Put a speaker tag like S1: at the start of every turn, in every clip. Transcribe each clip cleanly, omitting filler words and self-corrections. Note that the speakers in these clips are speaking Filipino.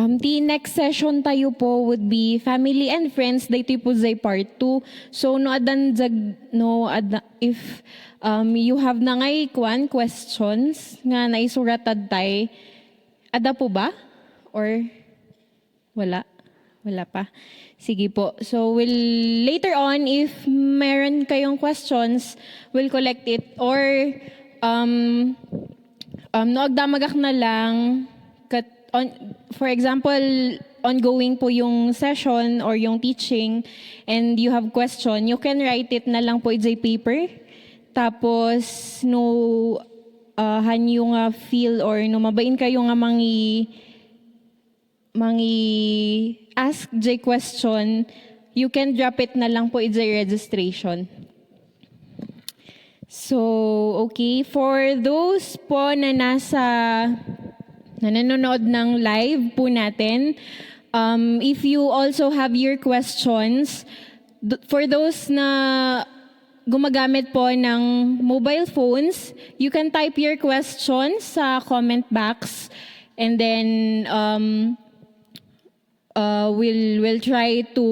S1: The next session tayo po would be family and friends. Dito po zay part 2. So no adan if you have na ngay questions nga naisuratad tay, ada po ba? Or wala? Wala pa. Sige po. So later on, if meron kayong questions, we'll collect it. Or noagdamagak na lang, for example, ongoing po yung session or yung teaching and you have question, you can write it na lang po sa paper. Tapos, hanyo nga feel or mabain kayo nga ask J question, you can drop it na lang po in the registration. So, okay. For those po na nanonood ng live po natin, if you also have your questions, for those na gumagamit po ng mobile phones, you can type your questions sa comment box and then we'll try to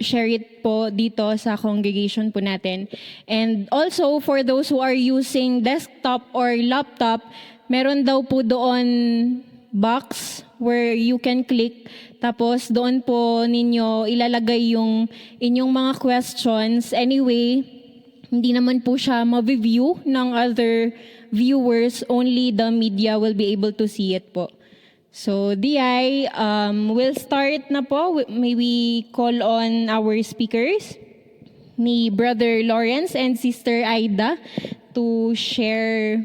S1: share it po dito sa congregation po natin. And also, for those who are using desktop or laptop, meron daw po doon box where you can click. Tapos doon po ninyo ilalagay yung inyong mga questions. Anyway, hindi naman po siya ma-view ng other viewers. Only the media will be able to see it po. So, DI, we'll start na po. Maybe call on our speakers, ni Brother Lawrence and Sister Aida, to share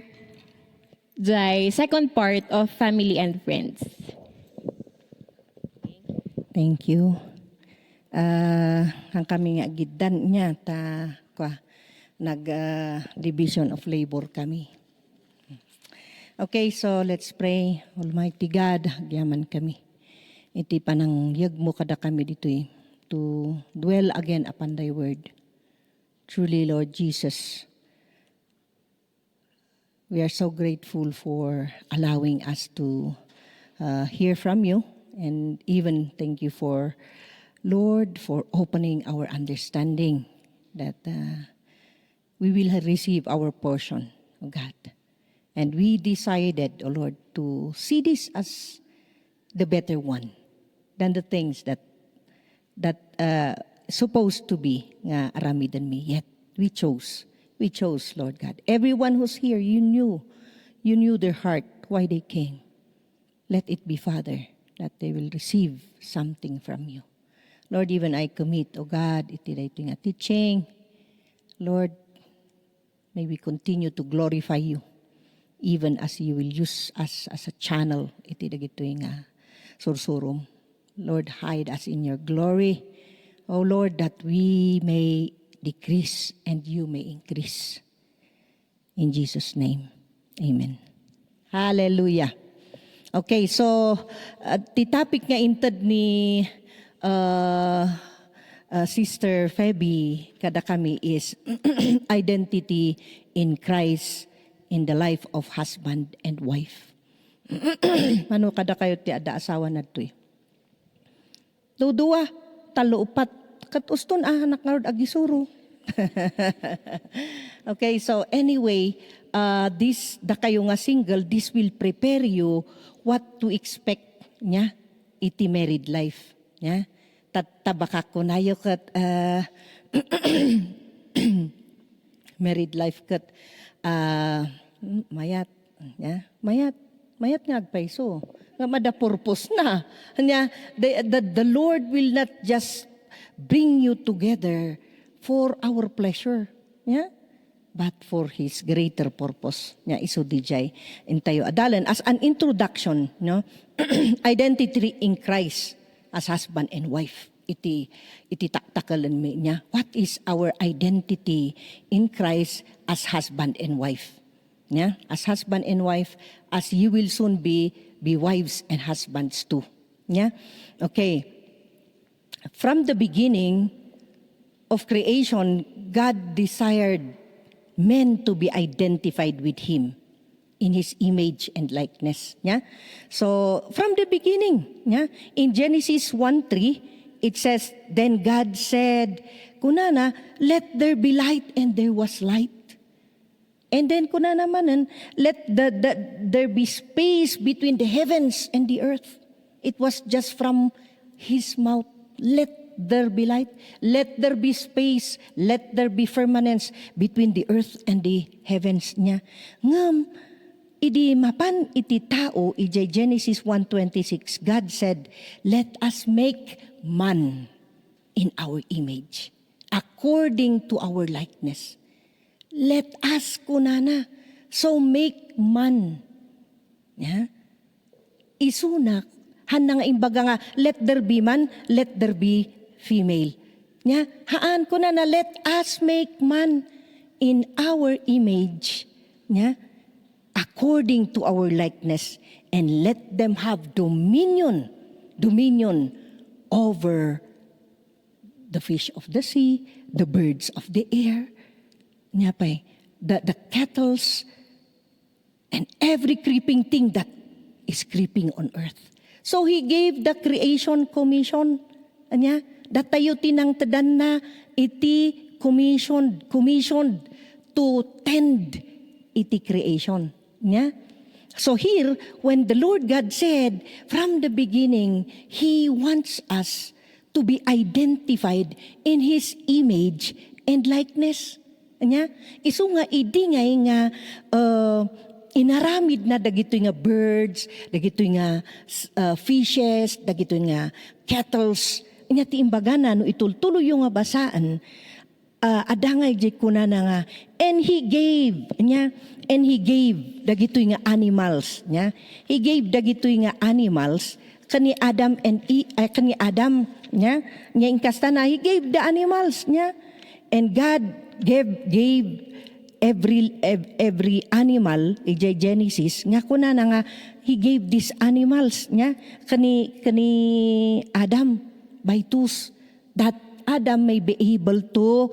S1: the second part of family and friends.
S2: Thank you. Ang kami nga gidan niya nag-division of labor kami. Okay, so let's pray. Almighty God, agyaman kami. Iti panang yagmo kada kami dito to dwell again upon thy word. Truly, Lord Jesus, we are so grateful for allowing us to hear from you, and even thank you for, Lord, for opening our understanding that we will receive our portion, oh God. And we decided, oh Lord, to see this as the better one than the things that supposed to be nga arami than me. Yet we chose, Lord God. Everyone who's here, you knew their heart, why they came. Let it be, Father, that they will receive something from you. Lord, even I commit, oh God, iti nga teaching. Lord, may we continue to glorify you, even as you will use us as a channel, iti dagito nga sursurum. Lord, hide us in your glory. O Lord, that we may decrease and you may increase. In Jesus' name, amen. Hallelujah. Okay, so the topic nga inted ni Sister Feby kada kami is identity in Christ in the life of husband and wife. Mano kada kayo ti ada asawa nadto Duwa, talo upat, katuston anak nga agisuro. Okay, so anyway, this da kayo nga single, this will prepare you what to expect nya iti married life. Nya tabaka ko nayo kat married life kat mayat nga agpaiso nga mada purpose na nya the Lord will not just bring you together for our pleasure, yeah, but for His greater purpose. Nya iso dijay intayo adalan as an introduction, no? Identity in Christ as husband and wife. Iti taktakalan mi niya. What is our identity in Christ as husband and wife? Yeah? As husband and wife, as you will soon be wives and husbands too. Yeah? Okay. From the beginning of creation, God desired men to be identified with Him in His image and likeness. Yeah? So, from the beginning, yeah? In Genesis 1:3, it says, then God said, kunana, let there be light, and there was light. And then kunana manan, let there be space between the heavens and the earth. It was just from His mouth. Let there be light. Let there be space. Let there be firmaments between the earth and the heavens niya. Ngam, idi mapan iti tao, ijay Genesis 1:26, God said, let us make man in our image, according to our likeness. Let us kunana, so make man. Yeah? Isunak, hanang imbaga nga, let there be man, let there be female. Yeah? Haan kunana, let us make man in our image. Yeah? According to our likeness, and let them have dominion over the fish of the sea, the birds of the air, the cattle, and every creeping thing that is creeping on earth. So He gave the creation commission. Anya, datayo tinang tadan na iti commissioned to tend iti creation. Yeah? So here, when the Lord God said, from the beginning, He wants us to be identified in His image and likeness. Anya, isu nga idingay nga inaramid na dagito nga birds, dagito nga fishes, dagito nga kettles. Anya ti imbaga na no itultuloy yung nga basaan, adangay di kuna na nga, and He gave dagito nga animals, nya. He gave dagito nga animals kani Adam nya inkasta na He gave the animals nya, and God gave every animal ijay Genesis nga kuna na nga He gave these animals nya kani Adam by twos, that Adam may be able to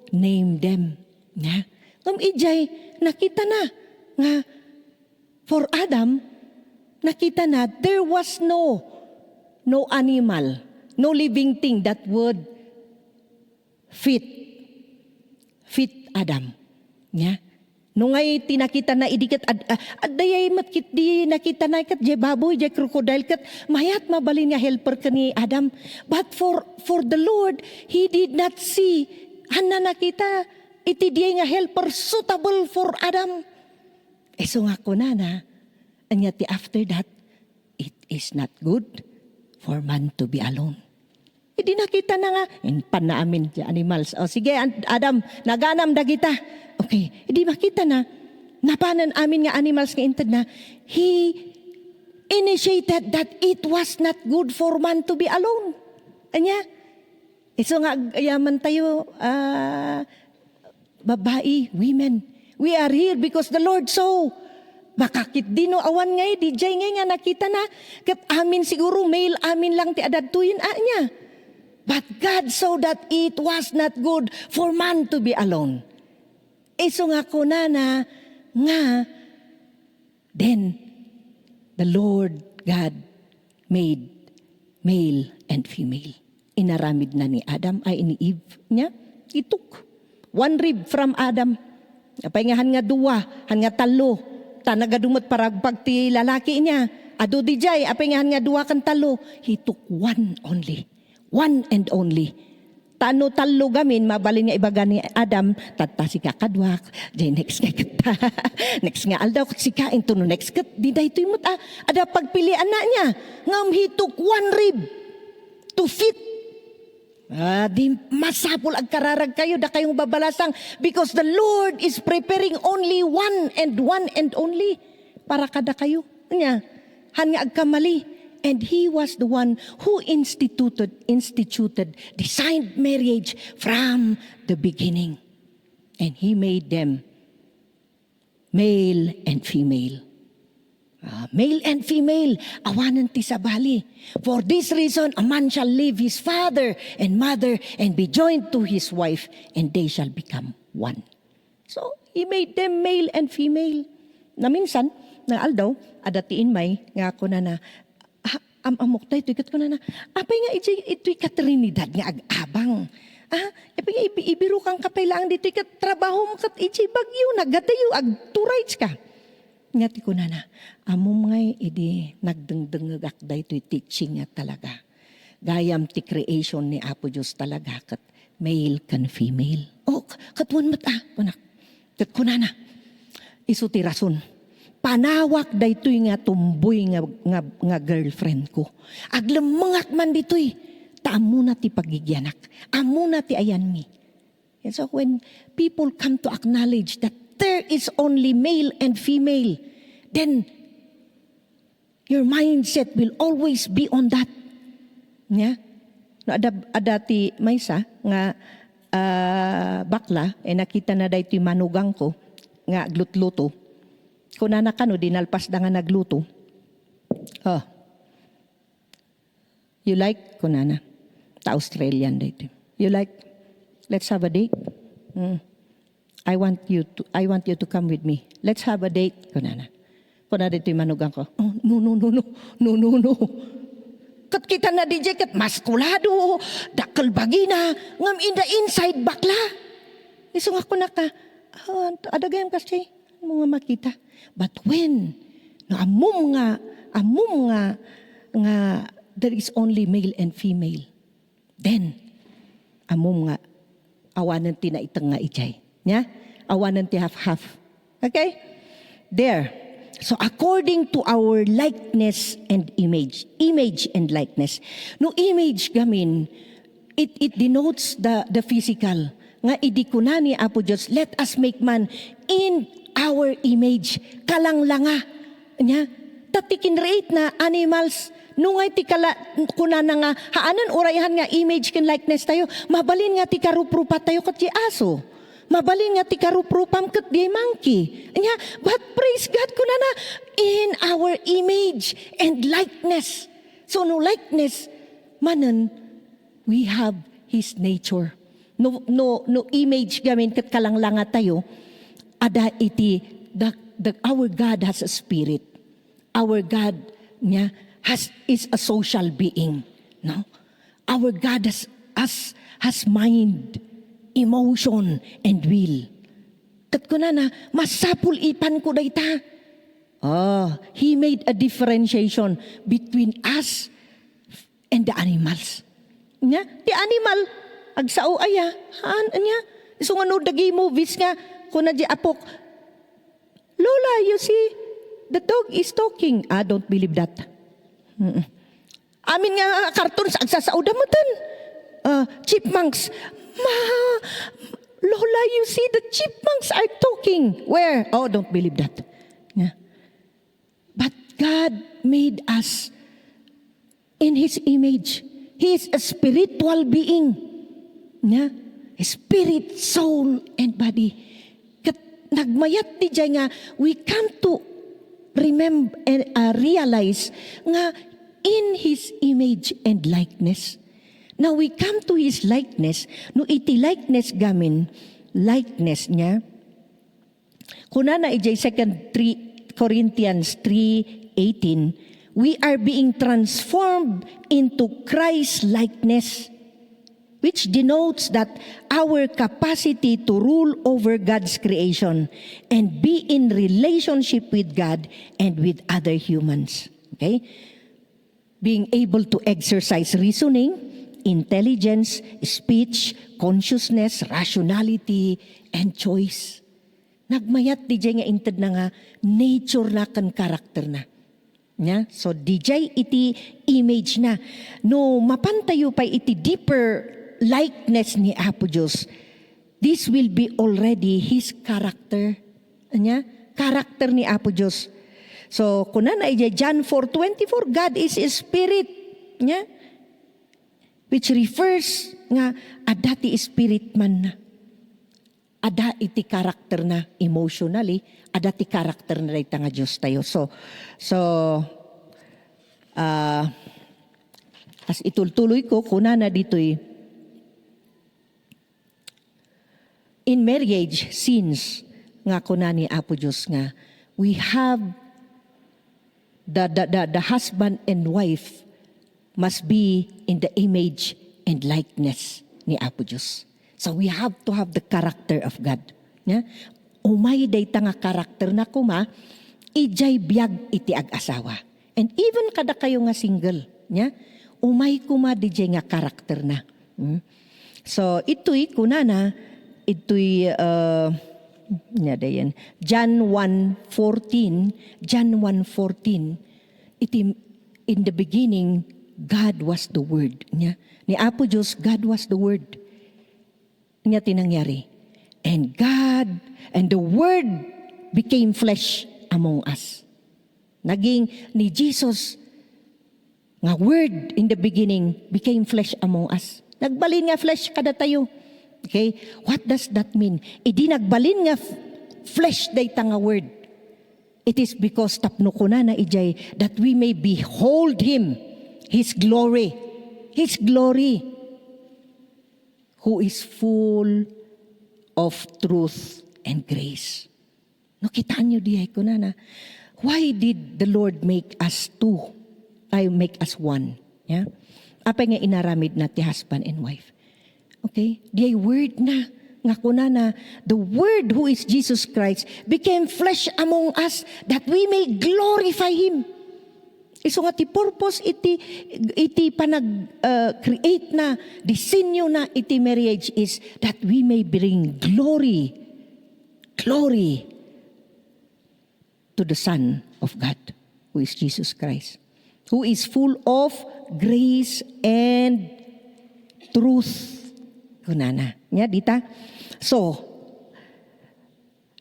S2: name them nya. Ngam ijay nakita na nga for Adam, nakita na there was no animal, no living thing that would fit Adam. Nya? Nung ngay tinakita na idikat adayay matkit di nakita na kat jay baboy jay crocodile kat mayat mabalin nga helper kani Adam. But for the Lord, He did not see hanna nakita iti diay nga helper suitable for Adam. So nga kunana, anya ti after that, it is not good for man to be alone. Hindi nakita na nga, pan na amin, animals. O sige, Adam, naganam dagita. Okay, hindi makita na, napanan amin nga animals nga intad na, He initiated that it was not good for man to be alone. Anya? So nga, yaman tayo, babae, women. We are here because the Lord saw. Makakit dino awan ngay, di jay ngay nga nakita na, kat amin siguro, male amin lang ti adadtuyin niya. But God saw that it was not good for man to be alone. So nga kunana nga, then the Lord God made male and female. Inaramid na ni Adam ay ni Eve niya. Ituk. One rib from Adam. Apay nga han nga duwa, han nga talo. Tanagadumot paragpag ti lalaki niya. Ado di jay, apay nga han nga duwa kan talo. He took one only. One and only. Tano talo gamin, mabalin nga ibaga ni Adam, tata si kakadwak, jay next nga kita. Next nga aldaw, si kain to no next kat, di dahi ito imot ada pagpilian na niya. Ngam he took one rib to fit. Di masapul ag kararag kayo, da kayong babalasang, because the Lord is preparing only one and only para kada kayo. Nya, han nga agkamali. And He was the one who instituted, designed marriage from the beginning. And He made them male and female. Male and female, awanan ti sabali. For this reason, a man shall leave his father and mother and be joined to his wife, and they shall become one. So, He made them male and female. Na minsan, na aldaw, adatiin may, nga ako na amok tayo, ito ko na apay nga ito'y katrinidad nga ag-abang. Apay nga ibiro kang kapailangan dito, ikat trabaho mo kat ito'y bagyo, nagatayo, ag-turights ka. Nga ko na amom nga idi nagdengdengagak da ito'y teaching nga talaga. Gayam ti creation ni Apo Diyos talaga, kat male kan female. Katuan mat kunak. Kat kunana, iso ti rason. Panawak daytoy nga tumboy nga girlfriend ko. Aglemengak man ditoy. Amo na ti pagigyanak. Amo na ti ayan mi. And so when people come to acknowledge that there is only male and female, then your mindset will always be on that. Nya? No, ada ti maysa nga bakla, nakita na daytoy manugang ko nga glutluto. Kunana kano dinalpas da nga nagluto. You like kunana? Ta Australian daytoy. You like? Let's have a date. I want you to come with me. Let's have a date kunana. Kunana daytoy manugang ko. No. Kat kita na DJ kat maskulado, dakal bagina, ngam in the inside bakla. Isong ako adagayam kasi mga makita. But when amom nga there is only male and female, then amom nga awanan ti na itang nga ijay. Nya? Awanan ti half-half. Okay? There. So according to our likeness and image and likeness. No image gamin, it denotes the physical. Nga idikunani Apo Diyos, let us make man in our image. Kalanglanga. Nya? Tatikin rate na animals. Nungay ti kunana nga, haanan urayahan nga image and likeness tayo. Mabalin nga ti karuprupa tayo kat aso. Mabalin nga ti karuprupam kat di monkey. Nya, but praise God kunana in our image and likeness. So no likeness manan we have His nature. No image gamin kat kalanglanga tayo. Ada iti our God has a spirit. Our God nya is a social being. No? Our God has mind, emotion, and will. Kat ko na masapul ipan ko dayta. He made a differentiation between us and the animals. Nya, the animal, agsao aya, anya, so nga no dagi movies nga, kuna di apok, Lola, you see, the dog is talking. Don't believe that. Amin nga cartoons, agsasauda mo tan. Chipmunks, Lola, you see the chipmunks are talking. Where? Don't believe that. Yeah. But God made us in His image. He is a spiritual being. Yeah. Spirit, soul, and body. Kat nagmayat di dyan nga, we come to remember and realize nga in His image and likeness. Now we come to His likeness, no iti likeness gamin, likeness niya. Kuna na ijay 2 Corinthians 3:18, we are being transformed into Christ likeness, which denotes that our capacity to rule over God's creation and be in relationship with God and with other humans. Okay? Being able to exercise reasoning, intelligence, speech, consciousness, rationality, and choice. Nagmayat DJ nga inted na nga nature na kan karakter na. Nya? So DJ iti image na. No mapantayo pa iti deeper likeness ni Apo Diyos, this will be already His character. Nya? Karakter ni Apo Diyos. So kuna na iti John 4:24, God is a spirit. Nya? Which refers nga adati spirit man na. Ada iti karakter na emotionally, adati karakter na iti nga Diyos tayo. So as itultuloy ko, kuna na dito'y in marriage, since nga kuna ni Apo Diyos nga, we have the husband and wife must be in the image and likeness ni Apo Diyos. So we have to have the character of God. Nya? Umay day ta nga karakter na kuma, ijay biyag iti ag-asawa. And even kada kayo nga single, nya? Umay kuma dijay nga karakter na. So ito'y kunana, ito'y John 1:14, iti in the beginning God was the Word. Nya? Ni Apo Diyos, God was the Word. Nya tinangyari. And God and the Word became flesh among us. Naging ni Jesus nga Word in the beginning became flesh among us. Nagbalin nga flesh kada tayo. Okay? What does that mean? Idi nagbalin nga flesh dayta nga Word. It is because tapno ko na ijay that we may behold Him, His glory. His glory. Who is full of truth and grace. No, kitaan nyo dihay ko na. Why did the Lord make us two? Make us one. Yeah? Apa nga inaramid na ti husband and wife. Okay? Dihay word na. Nga ko na the Word who is Jesus Christ became flesh among us that we may glorify Him. Iso nga ti purpose iti create na, disenyo na iti marriage is that we may bring glory to the Son of God, who is Jesus Christ, who is full of grace and truth. Kunana. Nya, dita? So,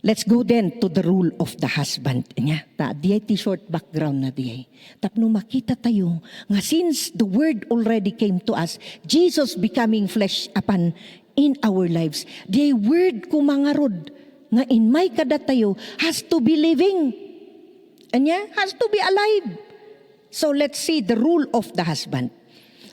S2: let's go then to the rule of the husband. Nya, diay ti short background na diay. Tapno makita tayo nga since the Word already came to us, Jesus becoming flesh upon in our lives. Diay Word kumangarod nga in may kada tayo has to be living. Anya, has to be alive. So let's see the rule of the husband.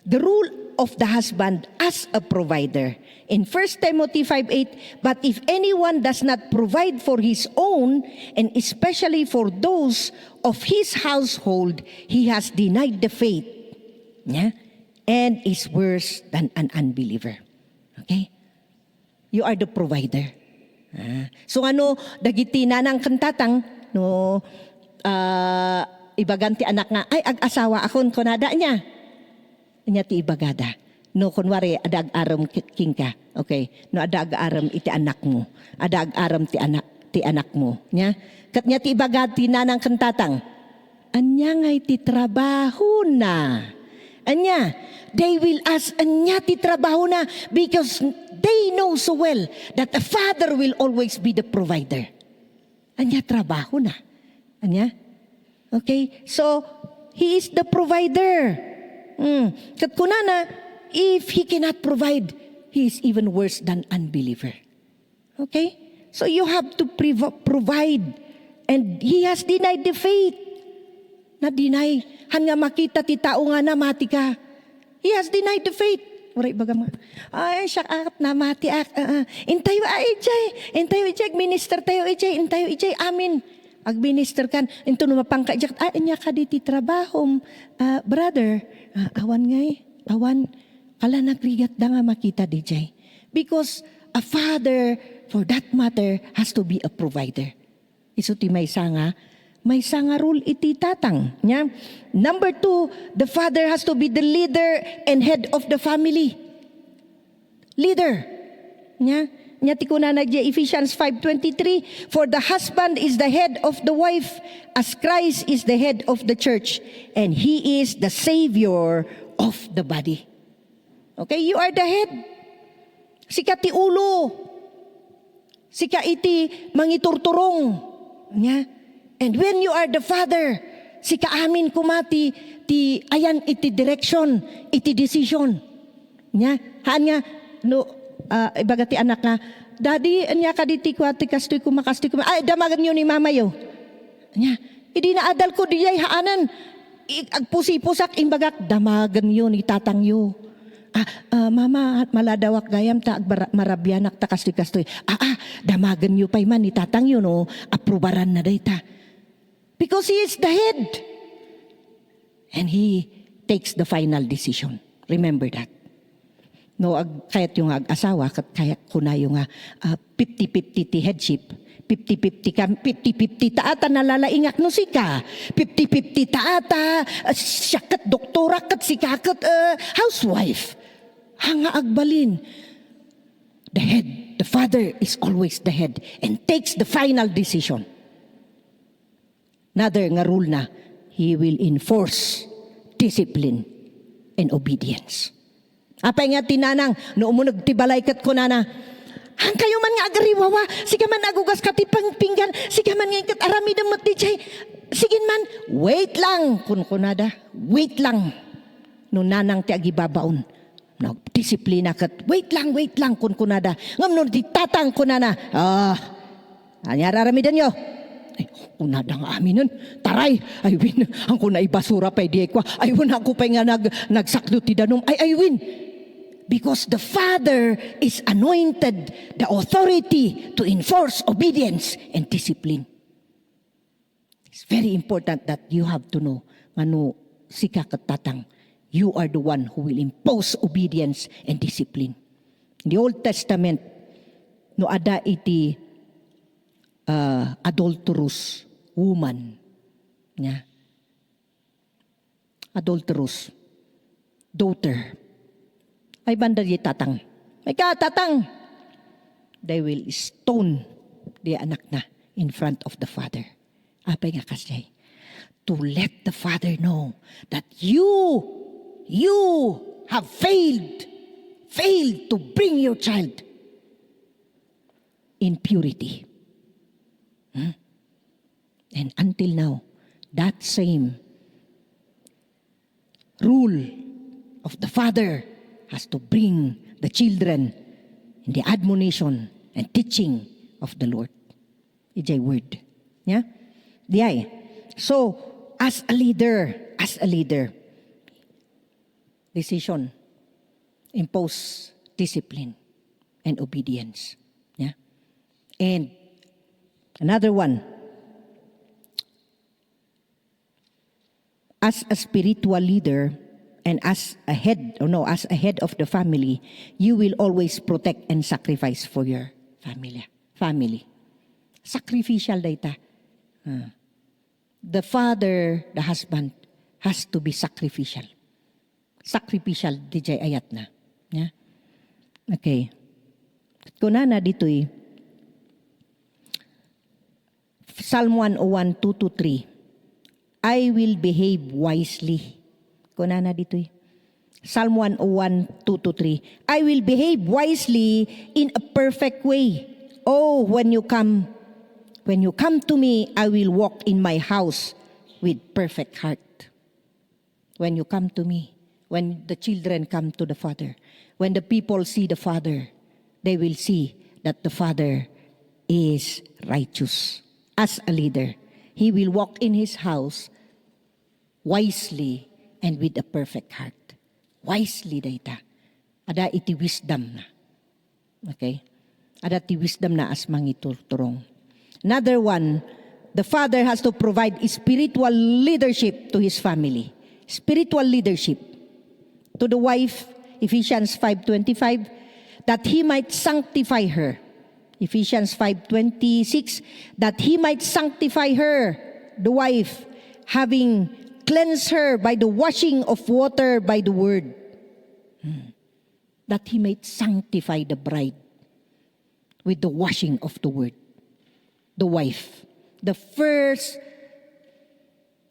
S2: The rule of the husband as a provider. In 1 Timothy 5:8, but if anyone does not provide for his own, and especially for those of his household, he has denied the faith, yeah, and is worse than an unbeliever. Okay? You are the provider. So ano, dagiti nanang kantatang, no, ibaganti anak nga, ay ag-asawa akon konada niya. Nya ti ibagada. No, kunwari, adag aram king ka. Okay? No, adag aram iti anak mo. Adag aram ti anak mo. Nya? Kat nya ti ibagati na ng kantatang. Anya ngay ti trabaho na. Anya, they will ask, anya ti trabaho na, because they know so well that a father will always be the provider. Anya trabaho na. Anya? Okay? So, he is the provider. Kat kunana, if he cannot provide, he is even worse than unbeliever. Okay? So you have to provide. And he has denied the faith. Na-deny. Han nga makita ti tao nga na mati ka. He has denied the faith. Waray baga mga, ay siya at na mati ak. Intayo ay ijay. Intayo ijay. Minister tayo ijay. Intayo ijay. Amin. Ag-minister kan. Into numapang ka ijay. Ay, niya ka diti trabaho. Brother, awan ngay. Awan. Kala nagrigat da nga makita DJ. Because a father, for that matter, has to be a provider. Iso ti may sanga rule iti tatang. Nya? Number 2, the father has to be the leader and head of the family. Leader. Nya? Nya ti kunana di Ephesians 5:23, for the husband is the head of the wife, as Christ is the head of the church, and he is the savior of the body. Okay, you are the head. Sika ti ulo. Sika iti mangiturturong. Nya? And when you are the father, sika amin kumati ti ayan iti direction, iti decision. Nya? Haan nga, no, ibaga ti anak nga, Daddy, anya ka diti ko ati kastoy ko makastoy ko. Ay, damagan nyo ni mama yo. Nya? Idi na adal ko diyay haanan. Agpusi-pusak imbagak, damagan yun, itatang yo. Mama, maladawak gayam ta marabyanak ta kastoy-kastoy. Damagan yo pay man, itatang yun, no, aprobaran na dayta. Because he is the head. And he takes the final decision. Remember that. No, kahit yung asawa, kahit kuna yung 50-50 ti headship, 50-50 ka, 50-50 taata nalalaingak no sika, 50-50 taata siya kat doktora kat sika kat housewife. Hanga agbalin. The head, the father is always the head and takes the final decision. Another nga rule na, he will enforce discipline and obedience. Apay nga tinanang, noong mo nagtibalay kat ko na, ang kayo man nga agariwawa, sige man agugas katipang pinggan, sige man nga ikat arami na matijay, sige man, wait lang, kunada, wait lang. No nanang ti agibabaon, nagdisiplina kat, wait lang, kunada. Ngam no di tatang kunana, anyar aramidan nyo. Ay, kunada nga amin nun, taray, ay win, ang kuna ibasura pa di ko, ay win ako pa nga nagsaklo ti danom, ay win. Because the Father is anointed the authority to enforce obedience and discipline. It's very important that you have to know, sika katatang, you are the one who will impose obedience and discipline. In the Old Testament, no ada iti adulterous woman, yeah, adulterous daughter. May banda di tatang. May katatang. They will stone the anak na in front of the father. Apay nga kasi, to let the father know that you have failed to bring your child in purity. And until now, that same rule of the father has to bring the children in the admonition and teaching of the Lord. It's a word. Yeah? Diay. So, as a leader, decision, impose discipline and obedience. Yeah? And another one, as a spiritual leader, and as a head of the family, you will always protect and sacrifice for your family. Sacrificial data. The father, the husband, has to be sacrificial. Sacrificial, DJ ayat na. Yeah? Okay. Kuna na dito'y Psalm 101, 2-3. I will behave wisely. Kuna na dito Psalm 101, 2-3. I will behave wisely in a perfect way. Oh, when you come to me, I will walk in my house with perfect heart. When you come to me, when the children come to the Father, when the people see the Father, they will see that the Father is righteous. As a leader, he will walk in his house wisely and with a perfect heart. Wisely data. Ada iti wisdom na. Okay? Ada iti wisdom na as mangiturturong. Another one, the father has to provide spiritual leadership to his family. Spiritual leadership. To the wife, Ephesians 5:25, that he might sanctify her. Ephesians 5:26, that he might sanctify her, the wife, having cleanse her by the washing of water by the word. That he might sanctify the bride with the washing of the word. The wife. The first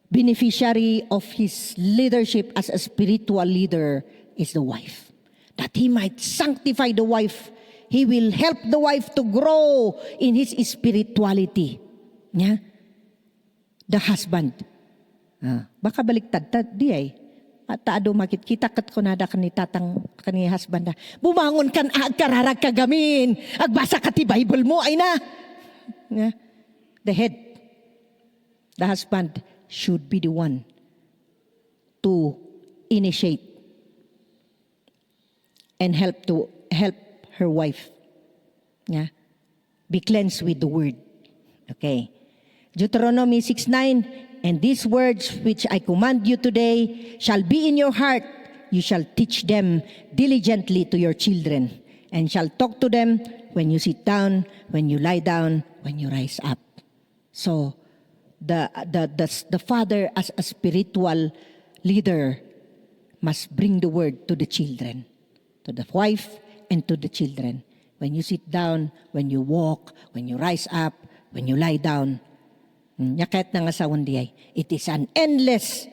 S2: beneficiary of his leadership as a spiritual leader is the wife. That he might sanctify the wife. He will help the wife to grow in his spirituality. Yeah? The husband. Baka baliktad di ay. At taado makikita kat kunada kani husband na. Bumangon kan agkararag kagamin. Agbasa ka ti Bible mo ay na. Yeah. The head, the husband should be the one to initiate and help her wife. Yeah. Be cleansed with the word. Okay. Deuteronomy 6:9, and these words which I command you today shall be in your heart. You shall teach them diligently to your children, and shall talk to them when you sit down, when you lie down, when you rise up. So, the father as a spiritual leader must bring the word to the children, to the wife and to the children. When you sit down, when you walk, when you rise up, when you lie down. Yakat na nga sa undiay. It is an endless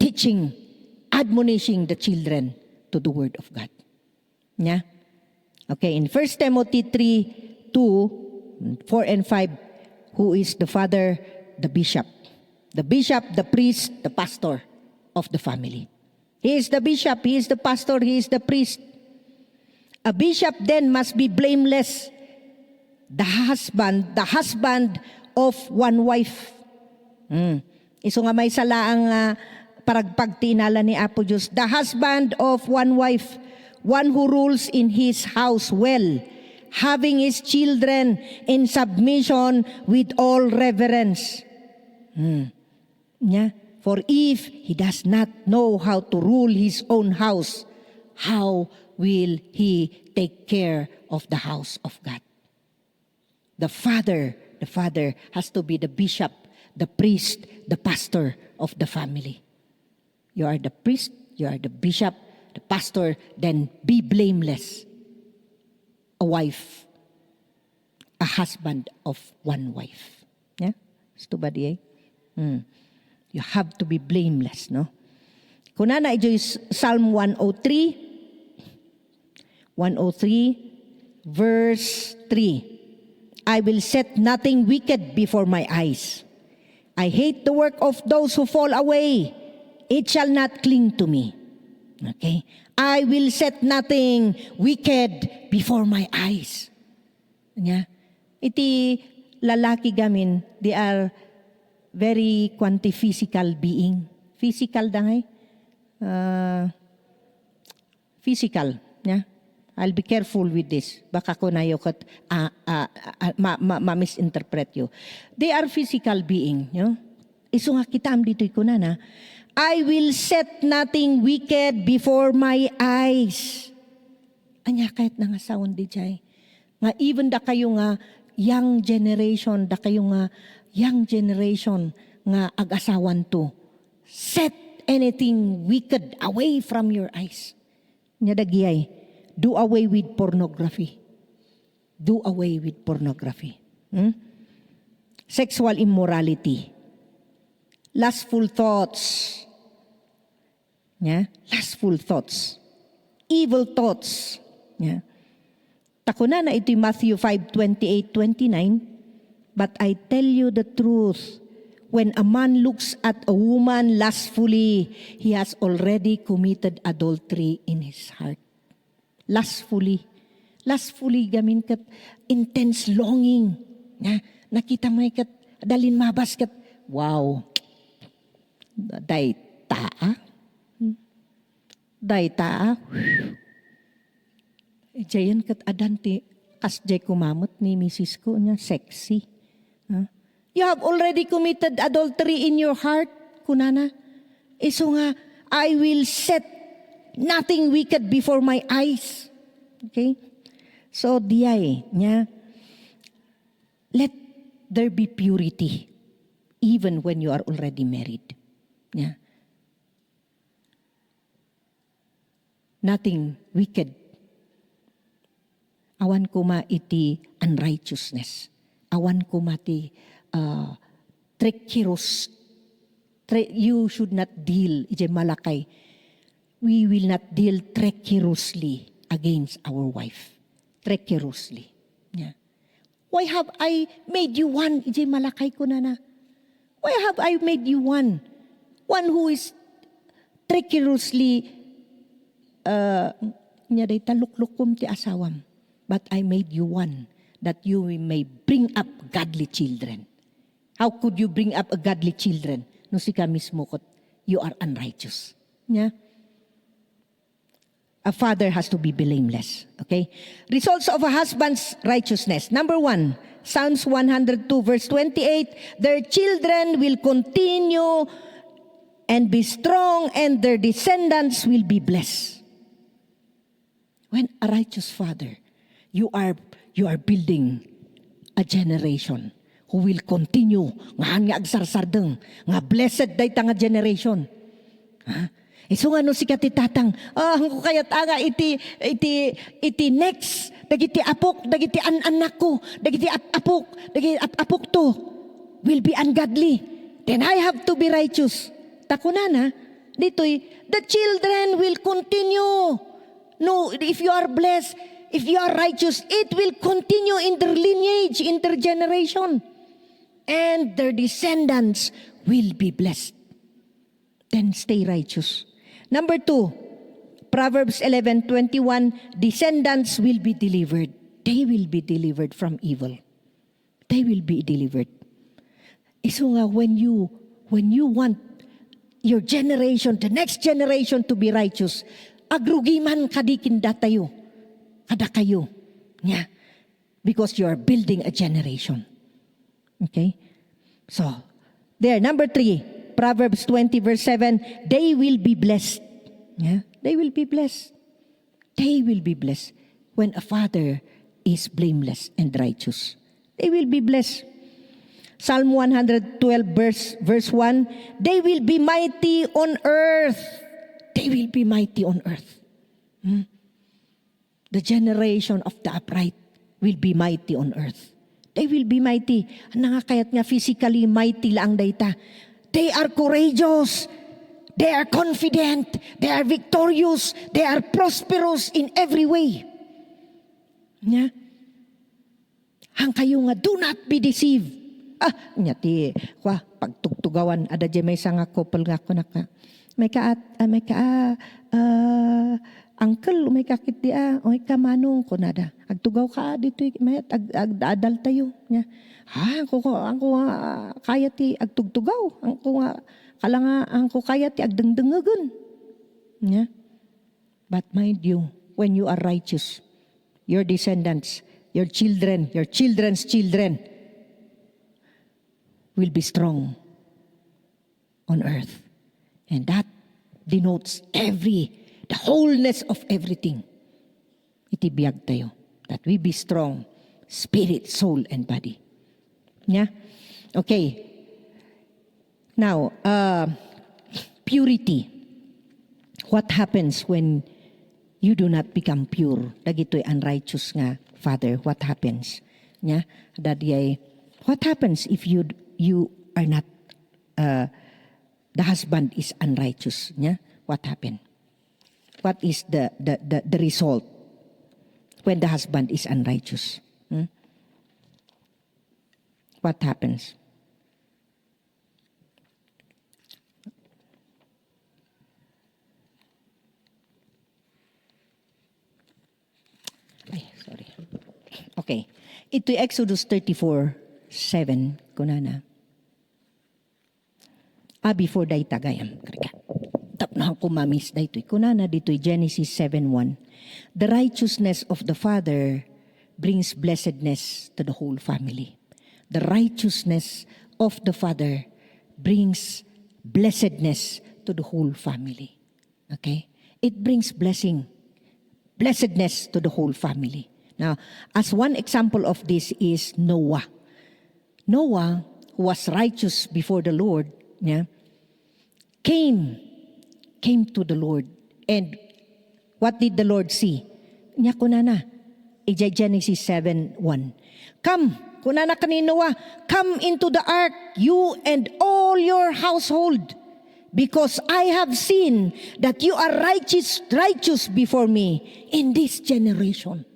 S2: teaching, admonishing the children to the word of God. Yeah? Okay, in 1 Timothy 3:2, 4 and 5, who is the father? The bishop. The bishop, the priest, the pastor of the family. He is the bishop, he is the pastor, he is the priest. A bishop then must be blameless. The husband of one wife. Iso nga may salaang paragpagtinala ni Apo Diyos. The husband of one wife, one who rules in his house well, having his children in submission with all reverence. Yeah? For if he does not know how to rule his own house, how will he take care of the house of God? The father has to be the bishop, the priest, the pastor of the family. You are the priest, you are the bishop, the pastor, then be blameless. A wife, a husband of one wife. Yeah? Ito ba di You have to be blameless, no? Kuna na ito is Psalm 103, verse 3. I will set nothing wicked before my eyes. I hate the work of those who fall away. It shall not cling to me. Okay? I will set nothing wicked before my eyes. Yeah? Iti lalaki gamin, they are very physical being. Physical dangay? Physical. Yeah? I'll be careful with this. Baka ko na kat ma-misinterpret you. They are physical being. You know? Iso nga kita dito ko na. I will set nothing wicked before my eyes. Anya kahit na nga sound di chay. Nga even da kayo nga young generation nga ag-asawan to. Set anything wicked away from your eyes. Nya dagiyay. Do away with pornography. Do away with pornography. Sexual immorality. Lustful thoughts. Yeah? Lustful thoughts. Evil thoughts. Yeah? Takuna na ito'y Matthew 5:28-29. But I tell you the truth. When a man looks at a woman lustfully, he has already committed adultery in his heart. Lustfully. Lustfully gamin kat intense longing. Nakita mo kat dalin mabas kat wow. Day taa. Jayan kat adanti kasjay kumamot ni Mrs. ko niya sexy. You have already committed adultery in your heart, kunana. Iso nga I will set nothing wicked before my eyes. Okay? So, diyay niya. Let there be purity even when you are already married. Yeah. Nothing wicked. Awan ko ma iti unrighteousness. Awan ko ma ti treacherous. You should not deal, iti malakay. We will not deal treacherously against our wife. Treacherously. Yeah. Why have I made you one? Ije malakay ko na. Why have I made you one? One who is treacherously niya day taluklukum ti asawam. But I made you one that you may bring up godly children. How could you bring up a godly children? No si ka mismo kot, you are unrighteous. Yeah. A father has to be blameless. Okay? Results of a husband's righteousness. Number 1, Psalms 102 verse 28, their children will continue and be strong, and their descendants will be blessed. When a righteous father, you are building a generation who will continue nga agsarsardeng nga blessed day nga generation. Ha? So nga no si katitatang, ko kayat aga iti next, dagiti apok, dagiti anak ko, dagiti apok to will be ungodly. Then I have to be righteous. Takunana, dito'y, the children will continue. No, if you are blessed, if you are righteous, it will continue in their lineage, in their generation. And their descendants will be blessed. Then stay righteous. Number 2, Proverbs 11:21, descendants will be delivered. They will be delivered from evil. They will be delivered. So nga, when you want your generation, the next generation to be righteous, agrugiman kadikinda tayo. Kada kayo. Yeah. Because you are building a generation. Okay? So, there, number 3, Proverbs 20 verse 7, they will be blessed. Yeah? They will be blessed. They will be blessed when a father is blameless and righteous. They will be blessed. Psalm 112 verse 1, they will be mighty on earth. They will be mighty on earth. The generation of the upright will be mighty on earth. They will be mighty. Nangakayat nga physically mighty lang dayta. They are courageous. They are confident. They are victorious. They are prosperous in every way. Nya? Hang kayo nga, do not be deceived. Nyati, pagtugtugawan, ada dyan may isang couple nga ko naka. Uncle, may kakit di oy ka manong ko nada. Agtugaw ka dito, may adal tayo. Nya. Angko kaya ti agtugtugaw. Angko kaya ti agdengdengagan. Yeah. But mind you, when you are righteous, your descendants, your children, your children's children will be strong on earth. And that denotes the wholeness of everything. Itibiyag tayo. That we be strong, spirit, soul, and body. Yeah? Okay. Now, purity. What happens when you do not become pure? Dagito'y unrighteous nga, Father. What happens? Yeah? What happens if you are not, the husband is unrighteous? Yeah? What happened? What is the result when the husband is unrighteous? What happens? Sorry. Okay. Ito'y Exodus 34:7. Kunana. Before day tagayam. Tap na ako mamis da ito'y. Kunana dito'y Genesis 7:1. The righteousness of the father brings blessedness to the whole family. The righteousness of the father brings blessedness to the whole family. Okay? It brings blessedness to the whole family. Now, as one example of this is Noah. Noah, who was righteous before the Lord, came to the Lord. And what did the Lord see? Nya kunana, Genesis 7:1. Come, kunana kani Noah, come into the ark, you and all your household, because I have seen that you are righteous before me in this generation.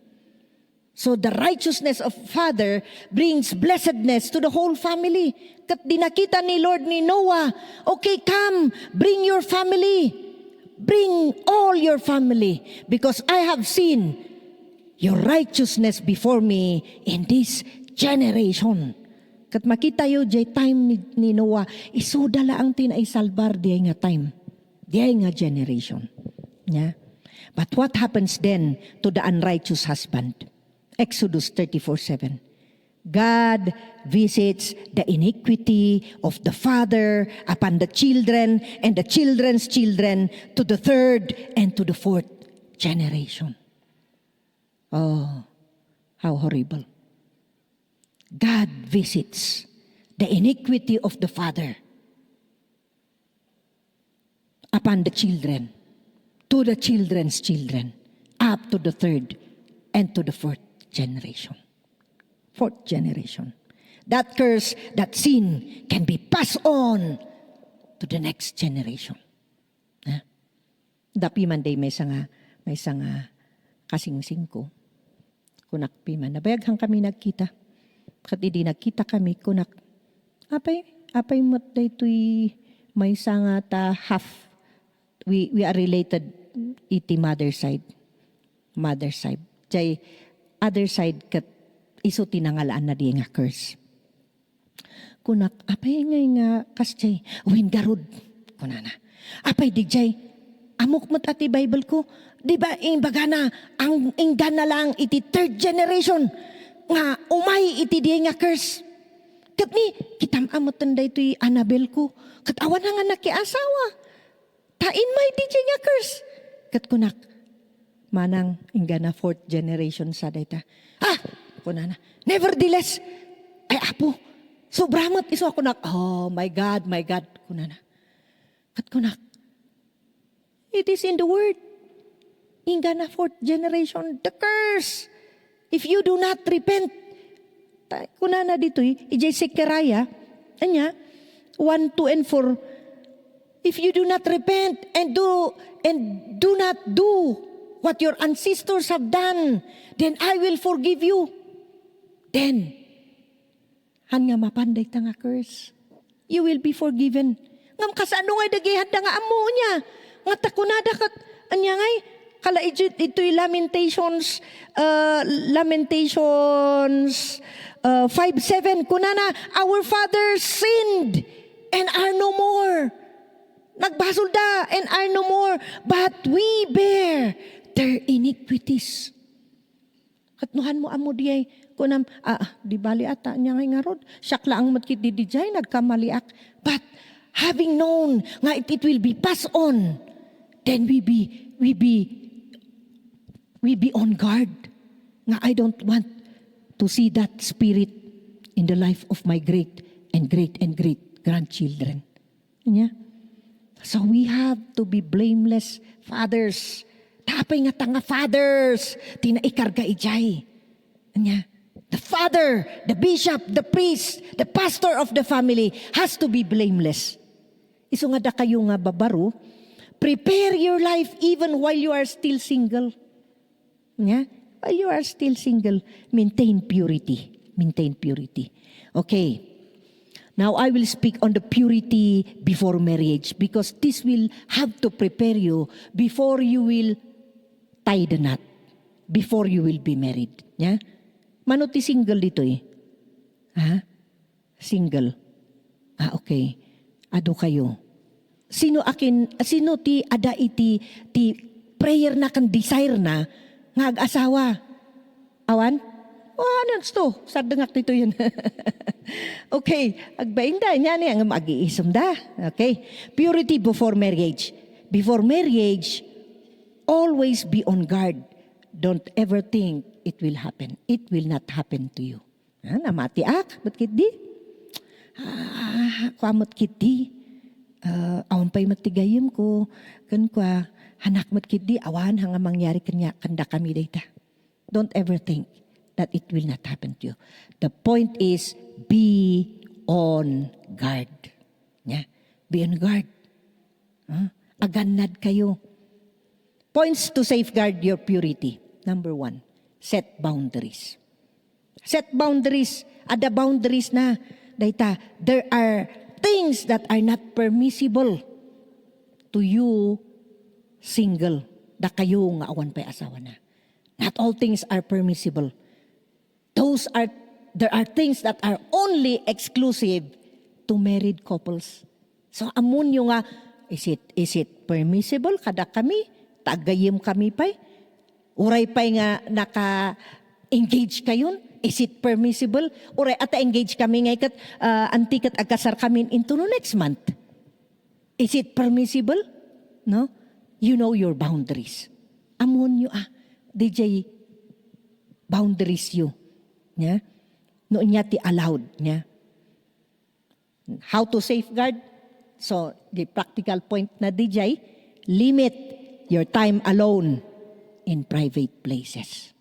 S2: So the righteousness of Father brings blessedness to the whole family. Kat dinakita ni Lord ni Noah, okay, come, bring your family. Bring all your family, because I have seen your righteousness before me in this generation. Kat makita yo jay time ni Noah, isudala ang tinaisalbar diay nga time, diay nga generation. Yeah? But what happens then to the unrighteous husband? Exodus 34:7. God visits the iniquity of the father upon the children and the children's children to the third and to the fourth generation. Oh, how horrible. God visits the iniquity of the father upon the children, to the children's children, up to the third and to the fourth generation. Fourth generation. That curse, that sin can be passed on to the next generation. Dapi man day may sanga kasingsing ko. Kunak piman. Nabayaghang kami nagkita. Kat di nagkita kami, kunak. Apay mat day tuy may sanga ta half. We are related iti mother side. Mother side. Jay other side kat iso tinangalaan na di nga curse. Kunak, apay nga kasjay, win garud. Kunana. Apay di jay, amok mat ati Bible ko, di ba baga na, ang inggan na lang iti third generation, nga umay iti di nga curse. Kat ni, kitam amot tanda ito'y Annabel ko, kat awan na nga nakiasawa. Tain may di jay nga curse. Kat kunak, manang inggan na fourth generation sa dayta. Kunana. Nevertheless, ay apo, sobramat iso ako nak, oh my God, kunana. Kat kunak, it is in the word. Inga na fourth generation, the curse. If you do not repent, kunana dito'y, ijay Sekeraya, anya, 1, 2, and 4, if you do not repent and do not do what your ancestors have done, then I will forgive you. Then, han nga mapanday ta nga curse. You will be forgiven. Ngam kasano nga dagihan da nga amo niya. Nga takunada kat, anya ngay, kala ito'y Lamentations 5:7, kunana, our fathers sinned and are no more. Nagbasol da and are no more, but we bear their iniquities. Katnuhan mo amo diyay, kunam, di bali ata niya nga rod, syakla ang matkit di dijay, nagkamaliak. But having known nga it will be passed on, then we be on guard. Nga I don't want to see that spirit in the life of my great and great and great grandchildren. Yeah? So we have to be blameless fathers. Tapay nga tanga fathers, tinaikarga ijay. Anya, the father, the bishop, the priest, the pastor of the family has to be blameless. Iso nga da kayo nga babaro, prepare your life even while you are still single. Anya, while you are still single, maintain purity. Maintain purity. Okay. Now I will speak on the purity before marriage because this will have to prepare you before you will tie the knot, before you will be married. Yeah? Mano ti single dito eh? Ha? Single. Okay. Ado kayo. Sino ti ada iti prayer na kan desire na nga ag-asawa? Awan? Ano to? Sardangak dito yun. Okay. Agbain da. Yan ang mag-iisam da. Okay. Purity before marriage. Before marriage, always be on guard. Don't ever think it will happen. It will not happen to you. Namatiak. Ba't kit di? Kuamot kit di. Awan pa'y matigayim ko. Kan kwa, hanak mat kit di. Awan hanga mangyari kanda kami data. Don't ever think that it will not happen to you. The point is, be on guard. Yeah? Be on guard. Aganad kayo. Points to safeguard your purity. Number 1, set boundaries. Set boundaries. Ada boundaries na. Dayta, there are things that are not permissible to you single. Da kayo nga awan pa'y asawa na. Not all things are permissible. There are things that are only exclusive to married couples. So amun yung nga, is it permissible kada kami? Tagayim kami pa'y? Uray pa'y nga naka-engage kayon? Is it permissible? Or ata engage kami ngay kat antikat agkasar kami into no next month. Is it permissible? No? You know your boundaries. Amon you DJ boundaries you. Yeah? No niya ti allowed niya. How to safeguard? So, the practical point na DJ, limit your time alone in private places.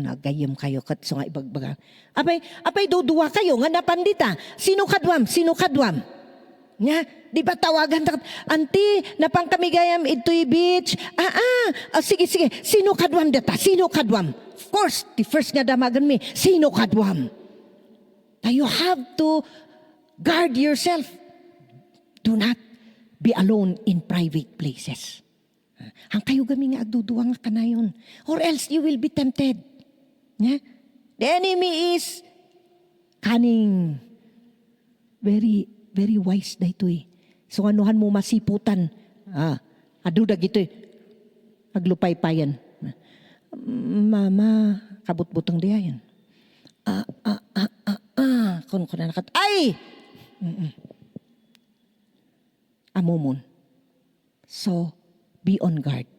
S2: Nagayam kayo kat so nga ibagbaga. Apay duduwa kayo nga napandita. Sino kadwam? Nya, di ba tawagan ta, anti, napang kami gayam ito'y beach. Sige. Sino kadwam data? Sino kadwam? Of course, the first nga damagan mi, sino kadwam? You have to guard yourself. Do not be alone in private places. Ang kayo gami nga agduduwa nga kanayon. Or else you will be tempted. Yeah? The enemy is cunning. Very, very wise na ito eh. So anuhan mo masiputan. Adudag ito eh. Aglupay-payan. Mama, kabut-butang diya yan. Kung na nakat. Ay! Amumon. So, be on guard.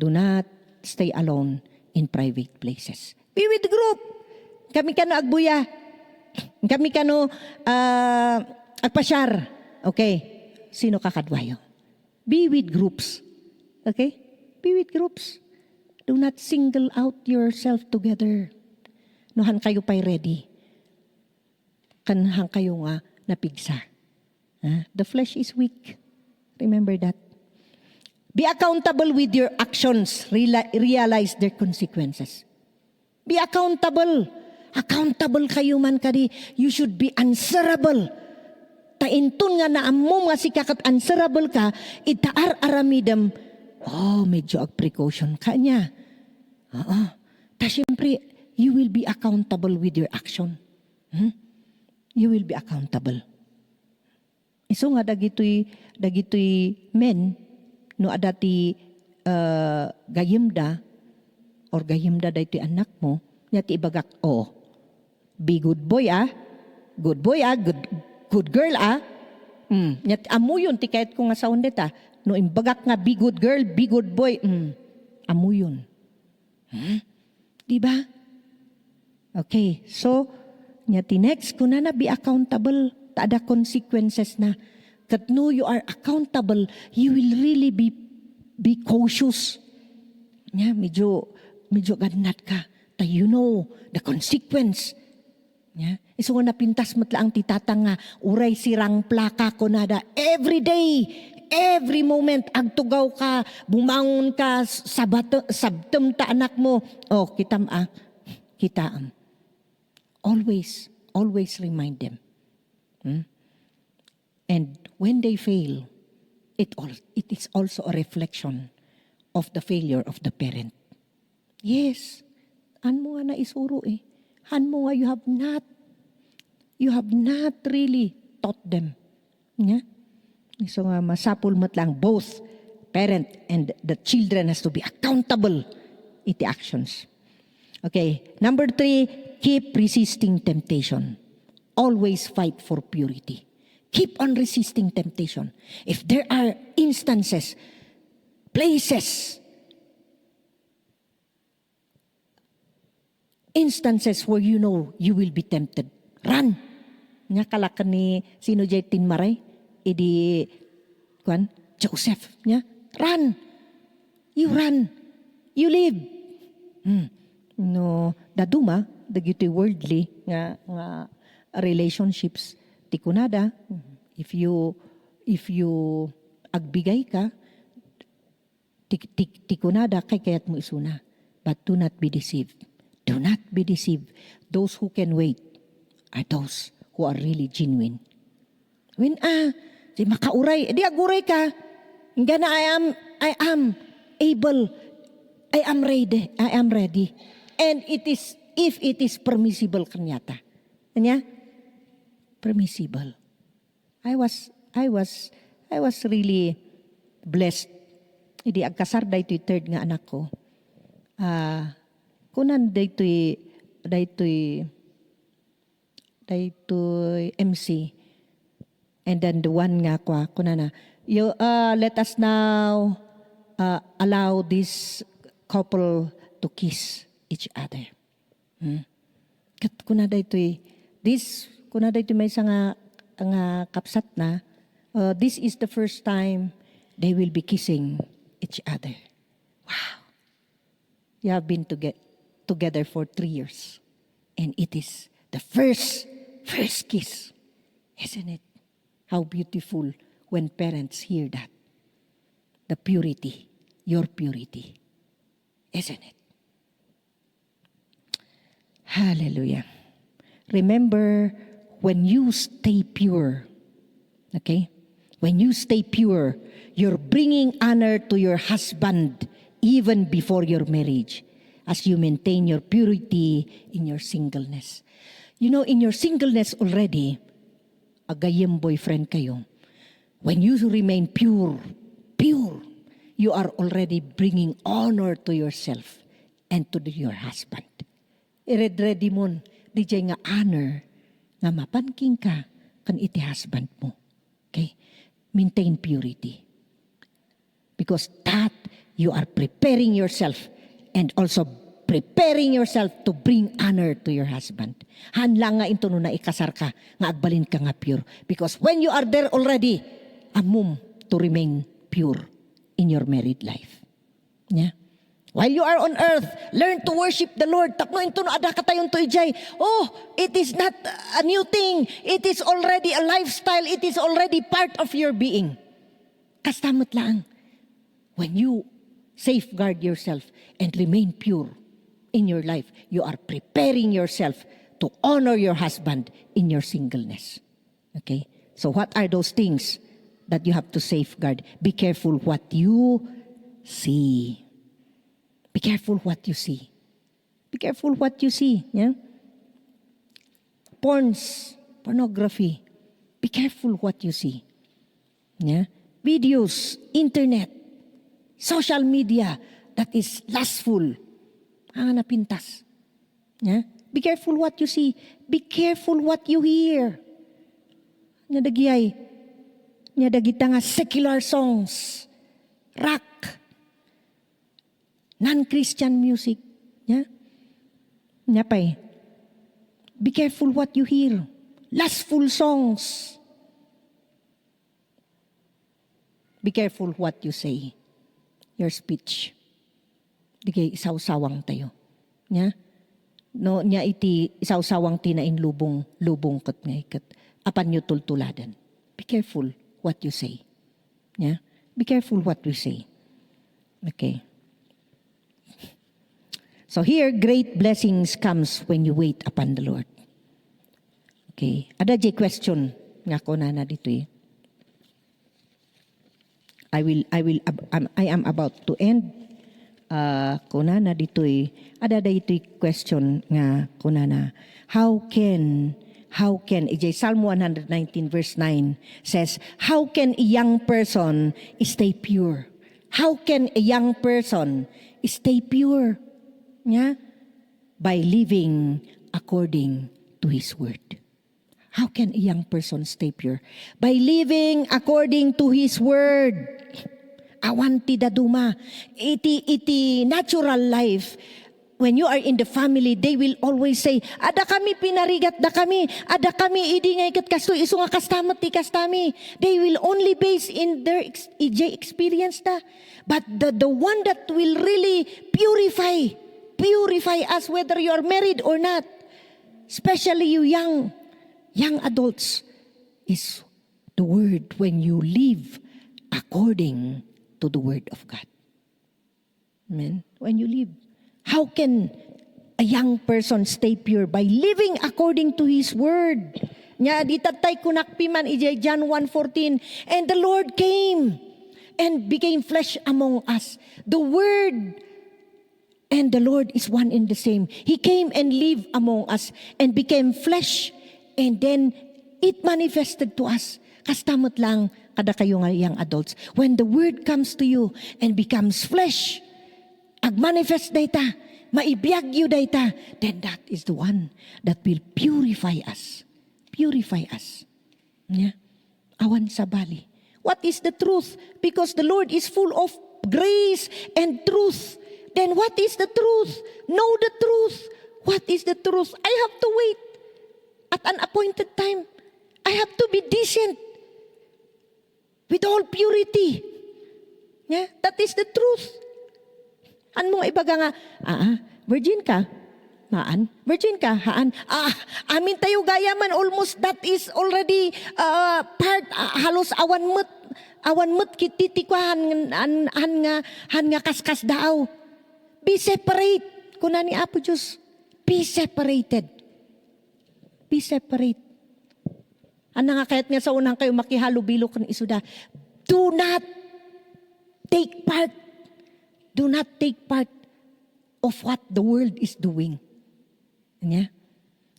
S2: Do not stay alone in private places. Be with the group. Kami kano agbuya. Kami kano agpasyar. Okay. Sino kakadwayo? Be with groups. Okay? Be with groups. Do not single out yourself together. Nohan kayo pa'y ready. Kanhang kayo nga napigsa. The flesh is weak. Remember that. Be accountable with your actions. Realize their consequences. Be accountable. Accountable kayo man kadi. You should be answerable. Taintun nga na amo nga si kakat answerable ka, itaar aramidam. Medyo precaution ka niya. Ta syempre, you will be accountable with your action. You will be accountable. Iso nga dagitoy men no adati gayimda or gayimda daytoy anak mo nya ti ibagak be good boy good girl nya amo yun ti kahit ko nga sa ondeta no imbagak nga be good girl be good boy amo yun di ba? Okay, so nya ti next kuna na be accountable. Ada consequences na. Kat no you are accountable, you will really be cautious. Nya, medyo ganat ka. Ta you know the consequence. Nya, iso nga napintas matla ang titatang nga, uray sirang plaka ko nada. Every day, every moment, agtugaw ka, bumangon ka, sabtem ta anak mo. Kitam. Always remind them. And when they fail, it is also a reflection of the failure of the parent. Yes, han mo nga na isuro eh. Han mo nga you have not really taught them. Yeah? So nga masapul mat lang both parent and the children has to be accountable iti actions. Okay, number 3, keep resisting temptation. Always fight for purity. Keep on resisting temptation. If there are instances, places where you know you will be tempted, run. Nga kalakan ni sino jay tinmaray, Joseph, nya, run. You live. No, daduma, dagiti worldly nga relationships tikunada if you agbigay ka tikunada kay kayat mo isuna, but do not be deceived. Those who can wait are those who are really genuine. When di makauray, di aguray ka, nga na I am able, I am ready, and if it is permissible kanyata. Kanya? Permissible. I was really blessed. Idi agkasar daytoy third nga anak ko. Kunan daytoy daytoy MC. And then the one nga kunana, let us now allow this couple to kiss each other. Kuna daytoy may nga kapsat na, this is the first time they will be kissing each other. Wow. You have been together for 3 years. And it is the first kiss. Isn't it? How beautiful when parents hear that. The purity, your purity. Isn't it? Hallelujah. Remember, when you stay pure, okay? When you stay pure, you're bringing honor to your husband even before your marriage as you maintain your purity in your singleness. You know, in your singleness already, a gayem boyfriend kayo, when you remain pure, you are already bringing honor to yourself and to your husband. Ready mo, DJ nga honor, nga mapanking ka kan iti husband mo. Okay? Maintain purity. Because that, you are preparing yourself and also preparing yourself to bring honor to your husband. Hanla nga into no na ikasar ka, nga agbalin ka nga pure. Because when you are there already, amum to remain pure in your married life. Yeah? While you are on earth, learn to worship the Lord. Takno into no ada katayon to ijay. Oh, it is not a new thing. It is already a lifestyle. It is already part of your being. Kastamot lang. When you safeguard yourself and remain pure in your life, you are preparing yourself to honor your husband in your singleness. Okay? So what are those things that you have to safeguard? Be careful what you see. Be careful what you see. Be careful what you see. Yeah? Pornography. Be careful what you see. Yeah? Videos, internet, social media that is lustful. Ang napintas. Yeah? Be careful what you see. Be careful what you hear. Dagita nga secular songs, rock, non-Christian music. Yeah? Nyapay. Be careful what you hear. Lustful songs. Be careful what you say. Your speech. Di kay isaw-sawang tayo. Nya? No, nya iti isaw-sawang tinain lubong kat nga ikat. Apan nyo tultuladan. Be careful what you say. Nya? Be careful what you say. Okay. So here, great blessings comes when you wait upon the Lord. Okay. Ada jay question nga ko na dito eh. I am about to end. Kunana ditoy ada ditoy question nga kunana. How can Psalm 119 verse 9 says, how can a young person stay pure? How can a young person stay pure? Yeah? By living according to His word. How can a young person stay pure? By living according to His word. Awanti daduma. Iti natural life. When you are in the family, they will always say, ada kami pinarigat da kami. Ada kami idi nga ikat kasto. Iso nga kastamat ti kastami. They will only base in their experience da. But the one that will really purify us whether you are married or not, especially you young adults, is the word when you live according to the word of God. Amen? When you live. How can a young person stay pure? By living according to His word. Nya di tatay kunakpiman ijay John 1:14, and the Lord came and became flesh among us. The word and the Lord is one and the same. He came and lived among us and became flesh, and then it manifested to us. Kastamot lang kada kayo nga young adults. When the word comes to you and becomes flesh, ag-manifest na ita, maibiyag yu dayta, then that is the one that will purify us. Purify us. Yeah. Awan sa bali. What is the truth? Because the Lord is full of grace and truth. Then what is the truth? Know the truth. What is the truth? I have to wait at an appointed time. I have to be decent with all purity. Yeah, that is the truth. Ano mga ibaga nga, virgin ka? Haan? Virgin ka? Haan? Amin tayo gayaman, almost that is already part, halos awan mo't kititikuhan, han nga kaskas daaw. Be separate. Kuna ni Apo Diyos, be separated. Be separate. Ano nga kahit nga sa unang kayo makihalubilo kan isuda, do not take part. Do not take part of what the world is doing. Yeah?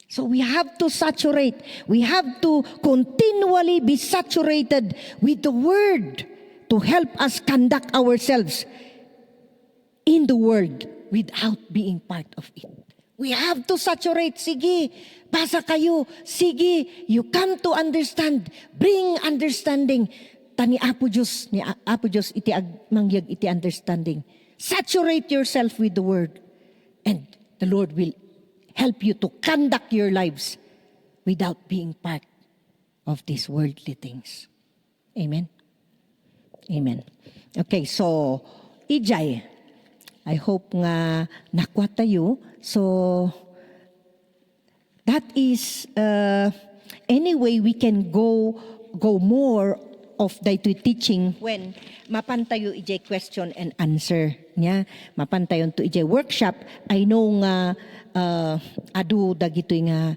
S2: So we have to saturate. We have to continually be saturated with the Word to help us conduct ourselves in the world without being part of it. We have to saturate. Sige, basa kayo. Sige, you come to understand. Bring understanding. Tani Apo Diyos, ni Apo Diyos iti mangyag iti understanding. Saturate yourself with the Word. And the Lord will help you to conduct your lives without being part of these worldly things. Amen? Amen. Okay, so, Ijay, I hope nga nakwa tayo. So, that is, anyway, we can go more of daytoy teaching when mapantayo ijay question and answer niya. Mapantayon to ijay workshop. I know nga adu dagitoy nga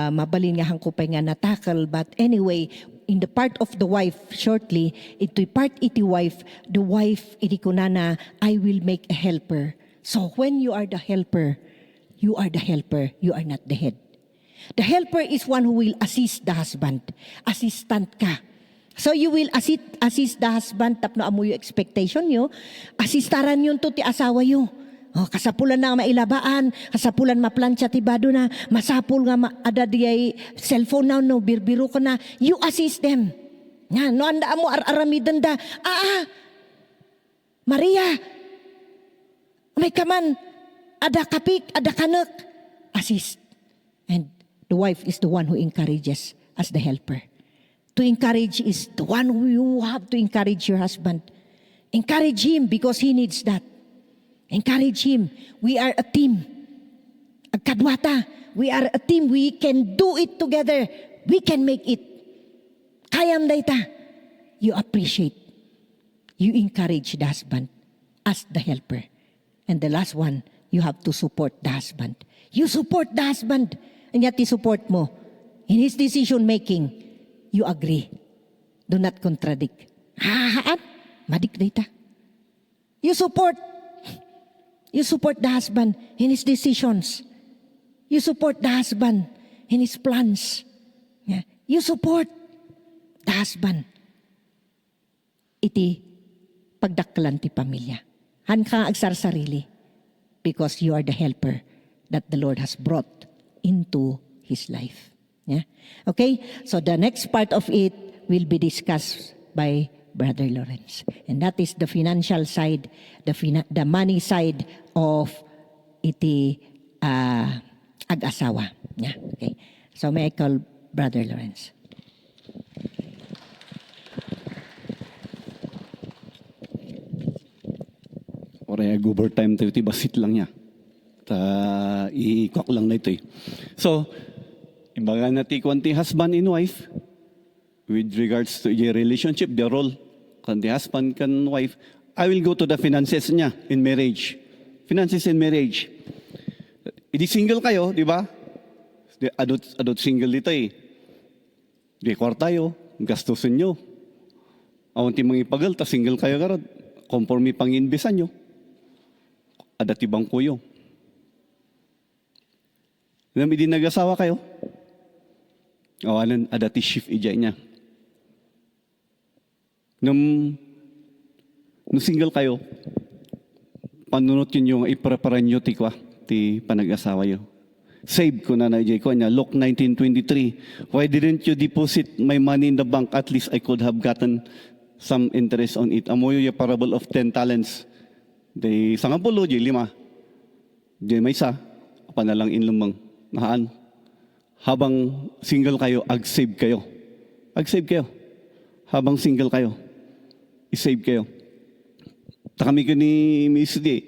S2: mabalin nga hangkupay nga natakal, but anyway, in the part of the wife shortly, ito'y part iti wife, the wife iti kunana, I will make a helper. So when you are the helper, you are the helper, you are not the head. The helper is one who will assist the husband. Assistant ka. So you will assist the husband tapno amo yung expectation nyo. Assistaran yun to ti asawa yo. Oh, kasapulan na mailabaan, kasapulan maplansya ti bado na, masapul nga ada diay cellphone na no, birbiro ko na, you assist them. Nga, no anda amo aramidan da, Maria, may kaman, ada kapik, ada kanak, assist. And the wife is the one who encourages as the helper. To encourage is the one who you have to encourage your husband. Encourage him because he needs that. Encourage him. We are a team. Agkadwata. We are a team. We can do it together. We can make it. Kayam dayta. You appreciate. You encourage the husband as the helper. And the last one, you have to support the husband. You support the husband. And yet support mo. In his decision making, you agree. Do not contradict. Haan? Madik dayta. You support the husband in his decisions. You support the husband in his plans. Yeah. You support the husband. Iti pagdaklan ti pamilya. Han ka agsar sarili because you are the helper that the Lord has brought into his life. Yeah. Okay? So the next part of it will be discussed by Brother Lawrence. And that is the financial side, the money side of iti ag-asawa. Yeah. Okay. So may I call Brother Lawrence.
S3: Oray overtime tayo, ti basit lang niya. I-cock lang na ito eh. So, imbaga na ti kwanti husband and wife, with regards to your relationship, the role, kan the husband, kan wife, I will go to the finances niya in marriage. Finances in marriage. Hindi single kayo, di ba? Adult single dito eh. Di kwartayo, gastusin nyo. Awan ti mga ipagal, ta single kayo karad. Conforme pang inbesan nyo. Ada ti bangkuyo. Nami din nag-asawa kayo. Awanan, ada ti shift ijay niya. Nung single kayo, panunot yun yung ipreparan nyo ti kwa. ti panag-asawa yo. Save ko na jay ko niya. Luke 19:23. Why didn't you deposit my money in the bank? At least I could have gotten some interest on it. Amoyo yung parable of 10 talents. Day 10, jay 5. Jay may isa, panalang inlumang. Nahaan. Habang single kayo, ag-save kayo. Ag-save kayo. Habang single kayo, i-save kayo. Kami ko ni Miss di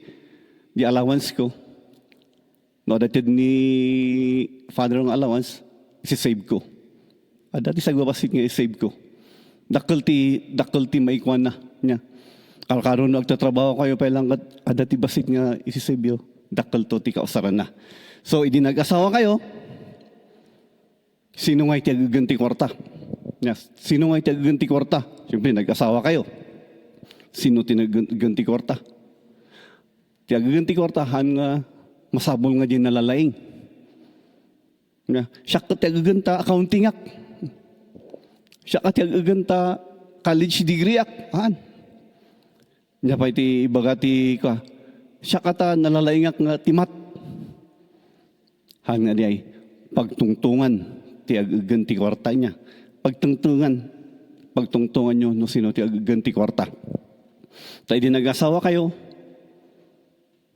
S3: allowance ko. No, datid ni father ng allowance, isi-save ko. Dati sa gwabasit nga i-save ko. Dakal ti maikwan na niya. Kalkaroon na agtatrabaho kayo pa lang dati basit nga isi-save yo. Dakal to ti kausaran na. So, idi nag-asawa kayo, sino nga itiagaganti kwarta? Yes. Sino nga itiagaganti kwarta? Siyempre, nag-asawa kayo. Sino tinaganti kwarta? Tiagaganti kwarta, han nga masabol nga din nalalaing. Siya ka tiagaganta accounting ak. Siya ka tiagaganta college degree ak. Han. Niya pa iti ibagati ka. Siya ka ta nalalaing ak nga timat. Han nga di ay pagtungtungan tiagaganti kwarta niya. Pagtungtungan nyo no sino tiagaganti kwarta. Tayo din nag-asawa kayo,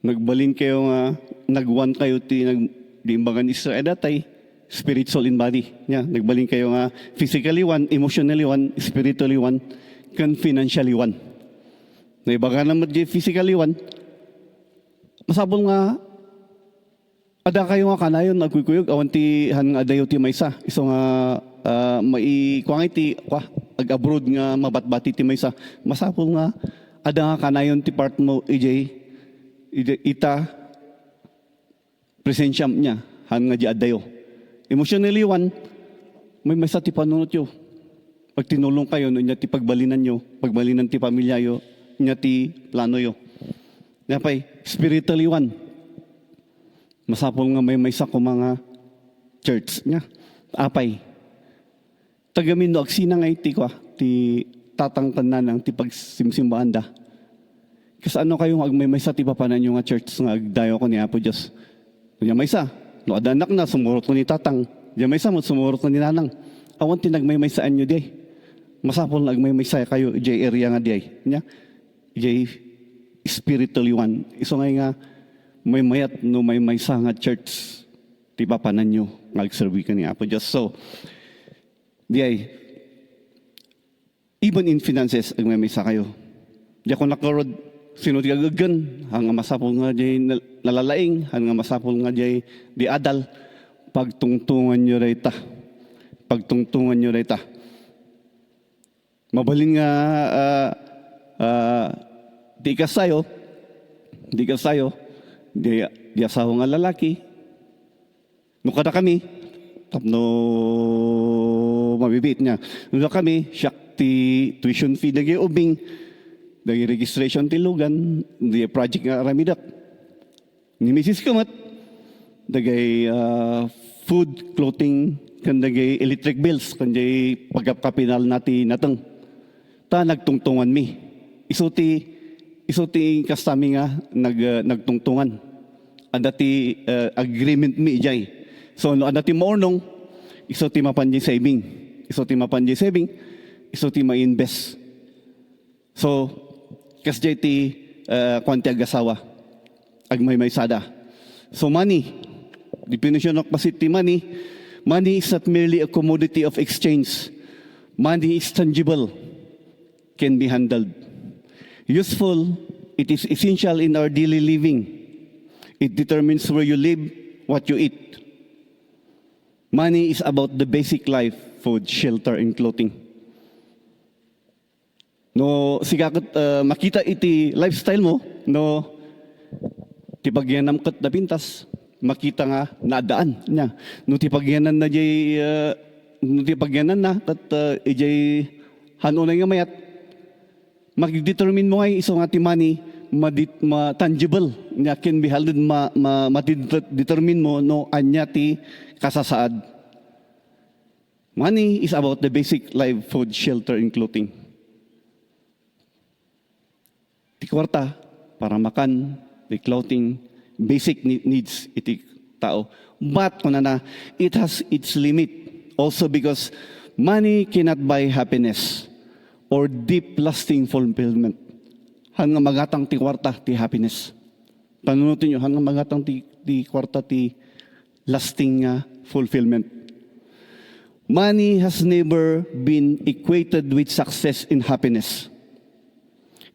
S3: nagbalin kayo nga, nagwan kayo di imbangan Israel datay, spiritual in body. Yeah, nagbalin kayo nga physically one, emotionally one, spiritually one, kan financially one. Naibaga naman di physically one, masabol nga, ada kayo nga kanayon, nagkukuyog, awanti han nga adayo ti maysa. Iso nga, maikuang iti, ag-abroad nga mabatbati ti maysa. Masabol nga, ada nga kanayon ti part mo, ita, presensya niya, han nga di adayo. Emotionally one, may maysa ti panunot yo. Pag tinulong kayo, niya ti pagbalinan nyo, pagbalinan ti pamilya yo, niya ti plano yo. Napay, spiritually one, masapol nga may maysa ko mga church niya. Apay, tagamin no, agsina nga iti ko, ti tatangkan na ng ti pagsimsimbahan da. Kasi ano kayong agmay-maysa ti papanan yung nga church nga agdayo ko ni Apo Diyos. Kanya maysa, no adanak na, sumurot ko ni tatang. Kanya maysa mo, sumurot ko ni nanang. Awan ti nagmay-maysaan nyo di. Masapol na agmay-maysa kayo, jay area nga di. Kanya, jay spiritually one. Iso nga may mayat no may maysa nga church. Ti papanan nyo, nga agservi ka ni Apo Diyos. So, di ay, even in finances, agmay-maysa kayo. Di ako nakarod, sino ti agagan, hanga masapol nga jay nalalaing, hanga masapol nga jay di adal, pagtungtungan nyo rayta. Pagtungtungan nyo rayta. Mabalin nga, di kasayo, di asawa nga lalaki, no kada kami, tapno mabibit niya. No kami, siya ti tuition fee dagi ubing, dagi registration ti lugan, di project nga ramidak. Ni Mrs. Kumat, dagay food, clothing, kan dagay electric bills, kan dagay pagkapinal nati natang. Ta nagtungtungan mi. Isuti kastami nga nagtungtungan. Andati agreement mi ijay. So no andati maunong, isuti mapanji saving. Isuti ma-invest. So, kasjay ti kwanti agasawa, agmay-maysada. So, money, definition of pasiti money is not merely a commodity of exchange. Money is tangible, can be handled. Useful, it is essential in our daily living. It determines where you live, what you eat. Money is about the basic life, food, shelter, and clothing. No, sigakot makita iti lifestyle mo, no, ti pagyanam kat na pintas, makita nga naadaan niya. No, ti pagyanan na jay, no, ti pagyanan na, kat ijay hanunay nga mayat, mag-determine mo ngay iso nga ti money, tangible, niya can be held, determine mo, no, anya ti kasasaad. Money is about the basic life, food, shelter, and clothing. Ti kwarta, para makan, ti clothing, basic needs iti tao. But kuna na, it has its limit. Also because money cannot buy happiness or deep lasting fulfillment. Hanggang magatang ti kwarta ti happiness. Panunutin nyo, hanggang magatang ti kwarta ti lasting fulfillment. Money has never been equated with success and happiness.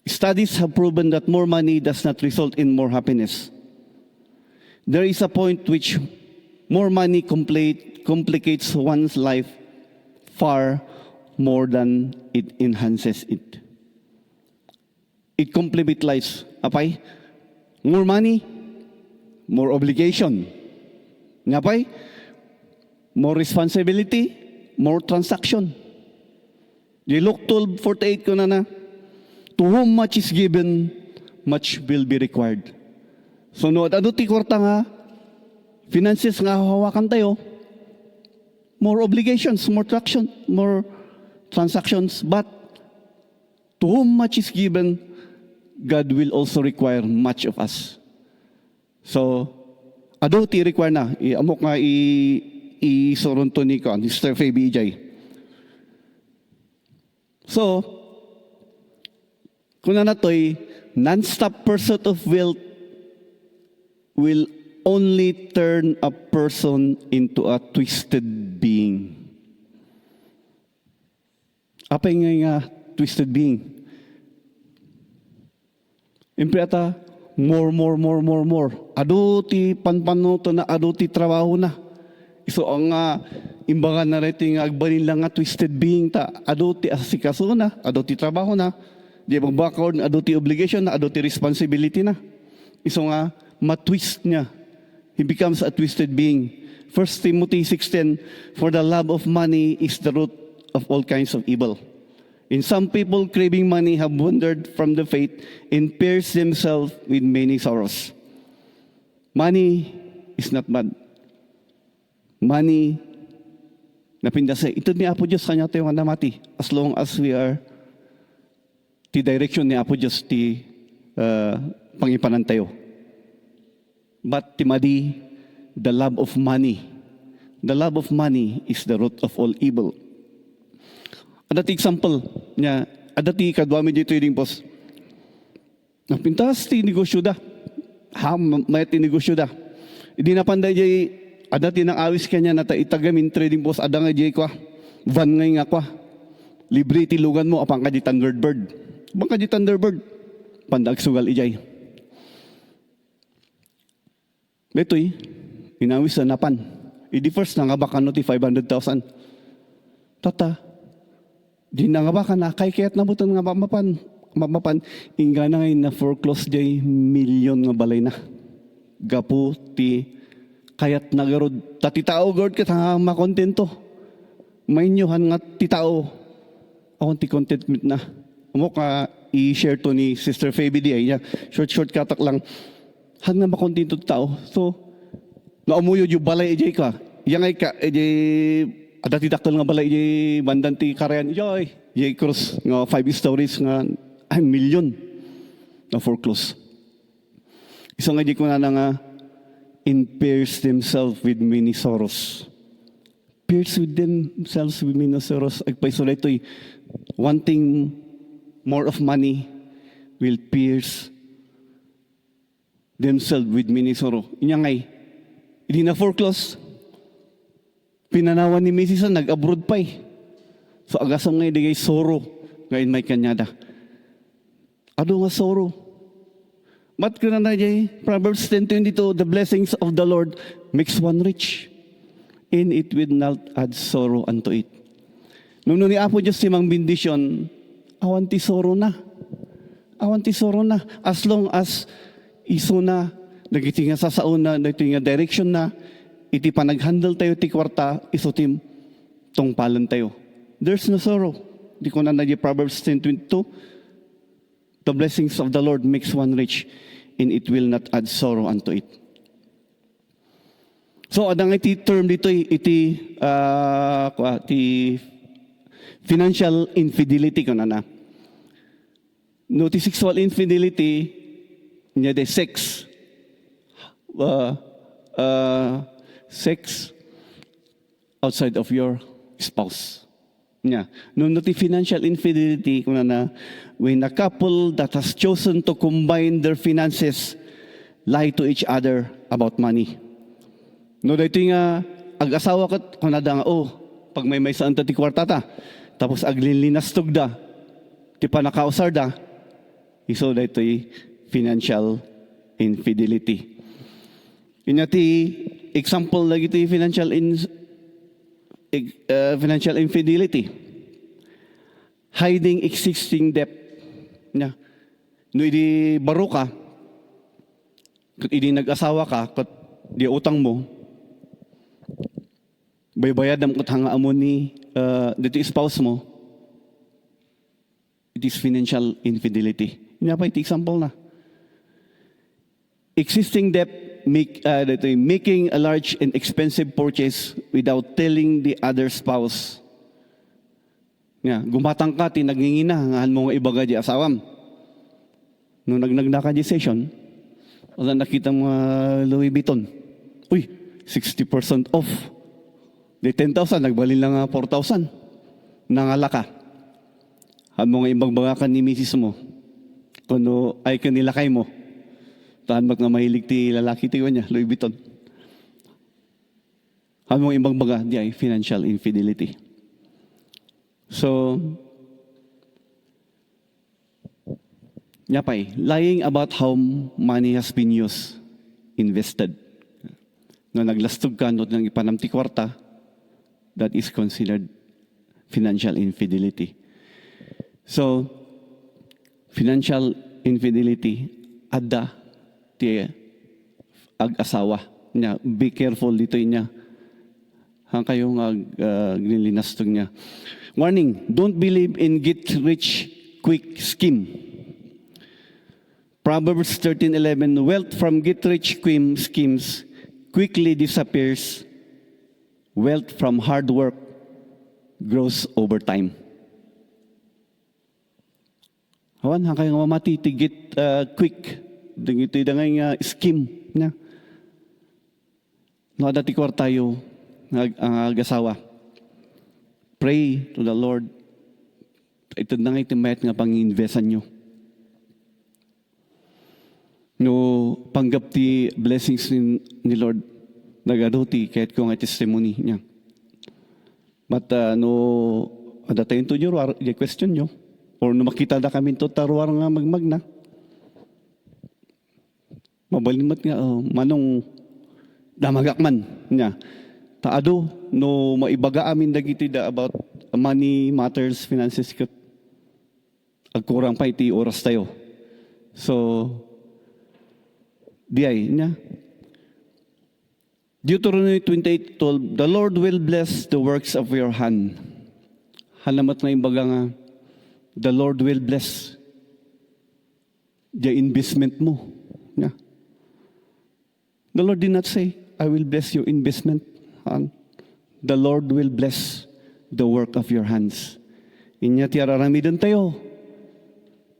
S3: Studies have proven that more money does not result in more happiness. There is a point which more money complicates one's life far more than it enhances it. It complicates life. Apay? More money, more obligation. Ngapay? More responsibility, more transaction. Di Luke 12:48 ko na. To whom much is given, much will be required. So no, ano ti kwarta nga, finances nga hawakan tayo, more obligations, more transactions, but to whom much is given, God will also require much of us. So, ado ti require na, amok nga isoron to ni Mr. Fabi Ijay. So, kung na to'y non-stop pursuit of wealth will only turn a person into a twisted being. Apay nga twisted being? Impre ata, more. Ado ti panpano to na, ado ti trabaho na. So ang imbangan na rin agbalin lang nga twisted being ta, ado ti asikaso na, ado ti trabaho na, di ba background, ado ti obligation na, ado ti responsibility na. Iso nga, matwist niya. He becomes a twisted being. 1 Timothy 6:10, for the love of money is the root of all kinds of evil. And some people craving money have wandered from the faith and pierced themselves with many sorrows. Money is not bad. Money, napindasa, ito ni Apo Diyos kanya tayo nga namati. As long as we are ti direction ni Apo Diyos ti pangipanan tayo. But timadi, the love of money. The love of money is the root of all evil. Adati example niya, adati kadwami di trading post. Napintas ti negosyo da. May ti negosyo da. Hindi napanday jay, adati nang awis kanya na itagamin trading post, ada nga jay kwa. Van ngay nga kwa. Libre ti lugan mo, apang ka di Thunderbird. Bang ka di Thunderbird. Pandag sugal ijay. Betoy, inawis na napan. Idi first nangabakan no ti 500,000. Tata, di nangabakan na, kay kaya't nabutan nga mapan, inga na ngayon na foreclose jay milyon nga balay na. Gapu ti kayat nagarod. Tati tao gord ka nga makontento. May nyuhan nga ti tao. Akong ti contentment na. Amok i-share to ni Sister Fabi di ay niya. Short katak lang. Han nga makontento ti tao. So, naumuyo yung balay ijay ka. Yang ay ka, ijay, ada ti daktal nga balay ijay bandan ti karayan. Ijay cross nga 5 stories nga milyon na foreclose. Isang ijay ko na nga pierce themselves with many sorrows. Pierce with themselves with many sorrows. Agpaisulay to'y wanting more of money will pierce themselves with many sorrow. Inyangay, hindi na foreclose. Pinanawan ni Mrs. nag-abroad pa eh. So agasam ngay digay sorrow ngayon may kanyada. Ado nga sorrow. Mat ko na jay, Proverbs 10:22, the blessings of the Lord makes one rich, and it will not add sorrow unto it. Nung ni Apo Diyos si mang bendisyon, awan ti sorrow na. Awan ti sorrow na. As long as iso na, nagiti nga sasaon na, nagiti nga direction na, iti pa nag-handle tayo ti kwarta, iso tim tongpalan tayo. There's no sorrow. Di ko na Proverbs 10:22, the blessings of the Lord makes one rich, and it will not add sorrow unto it. So, adang iti term dito, iti financial infidelity ko na. No, ti sexual infidelity, niya de sex. sex outside of your spouse. Yeah. No, not the financial infidelity, when a couple that has chosen to combine their finances lie to each other about money. No, dito nga, ag-asawa ka, kung nada nga, pag may saan ta ti kwarta ta, tapos aglinlinastog da, ti panakausar da, iso dito financial infidelity. Inya ti example lagi ti financial infidelity. Hiding existing debt. Nya. No idi baro ka, kat idi nag-asawa ka, kat di utang mo, baybayad am kat hanga amo ni dito spouse mo, it is financial infidelity. Inya pa iti example na. Existing debt, making a large and expensive purchase without telling the other spouse. Nga, gumatang ka, tinagingina, ngahan mo nga ibaga di asawam. Nung nagnagna di session, wala nakita mo Louis Vuitton. Uy, 60% off. Di 10,000, nagbalin lang 4,000. Nangala ka. Han mo nga ibagbaga ka ni misis mo. Kuno ay kanilakay mo. Tahan mag nga mahilig ti lalaki ti niya, Louis Vuitton. Han mo nga ibagbaga, di ay financial infidelity. So, yapay, lying about how money has been used, invested. No, naglastog ka, no, nang ipanamti kwarta, that is considered financial infidelity. So, financial infidelity, adda, ti ag-asawa niya. Be careful dito niya. Hang kayong linastog niya. Warning, don't believe in get-rich-quick scheme. Proverbs 13:11, wealth from get-rich-quick schemes quickly disappears. Wealth from hard work grows over time. Hawan, hang kayong mamati, ti get-quick. Ito yung nga scheme niya. No, dati tayo, ang pray to the Lord. Ito na nga itimayat nga pang-investan nyo. No, panggap ti blessings ni Lord, nagaduti kahit ko nga testimony niya. But ada tayong to nyo, question nyo. Or no makita na kami to taruar nga magmagna. Mabalimat nga, manong damagakman niya. Taado, no maibaga amin dagiti da about money matters, finances, kat agkurang pa iti oras tayo. So, diay niya. Deuteronomy 28:12, the Lord will bless the works of your hand. Halamat na imbaga nga, the Lord will bless the investment mo. Yeah. The Lord did not say, I will bless your investment. The Lord will bless the work of your hands. Inya ti araramidan tayo.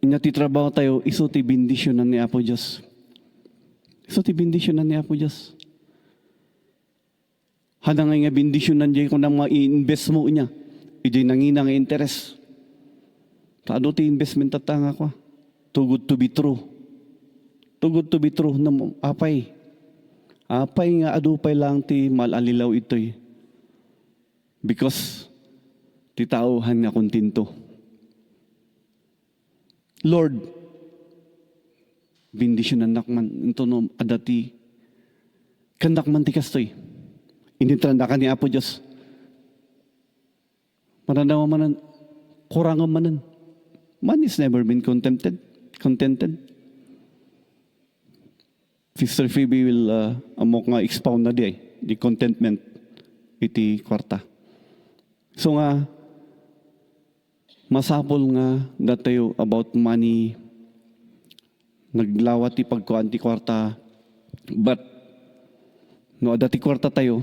S3: Inya ti trabaho tayo. Iso ti bendisyonan ni Apo Diyos. Iso ti bendisyonan ni Apo Diyos. Hada nga bendisyonan diya kung na mga i-invest mo niya. Idi'y nangina nga interest. Taado ti investment tatanga ko. Too good to be true. Too good to be true. Apay. Apay nga adupay lang ti malalilaw ito'y. Because ti tauhan nga kontinto. Lord, bendisyonan nakman ito no adati kandak man ti kastoy. Initranda ka ni Apo Diyos. Maranawa manan, kurangan manan. Man is never been contented. Sister Phoebe will amok nga expound na di the contentment iti kwarta. So nga, masapol nga datayo about money, naglawat ti pagkuhan ti kwarta, but no dati kwarta tayo,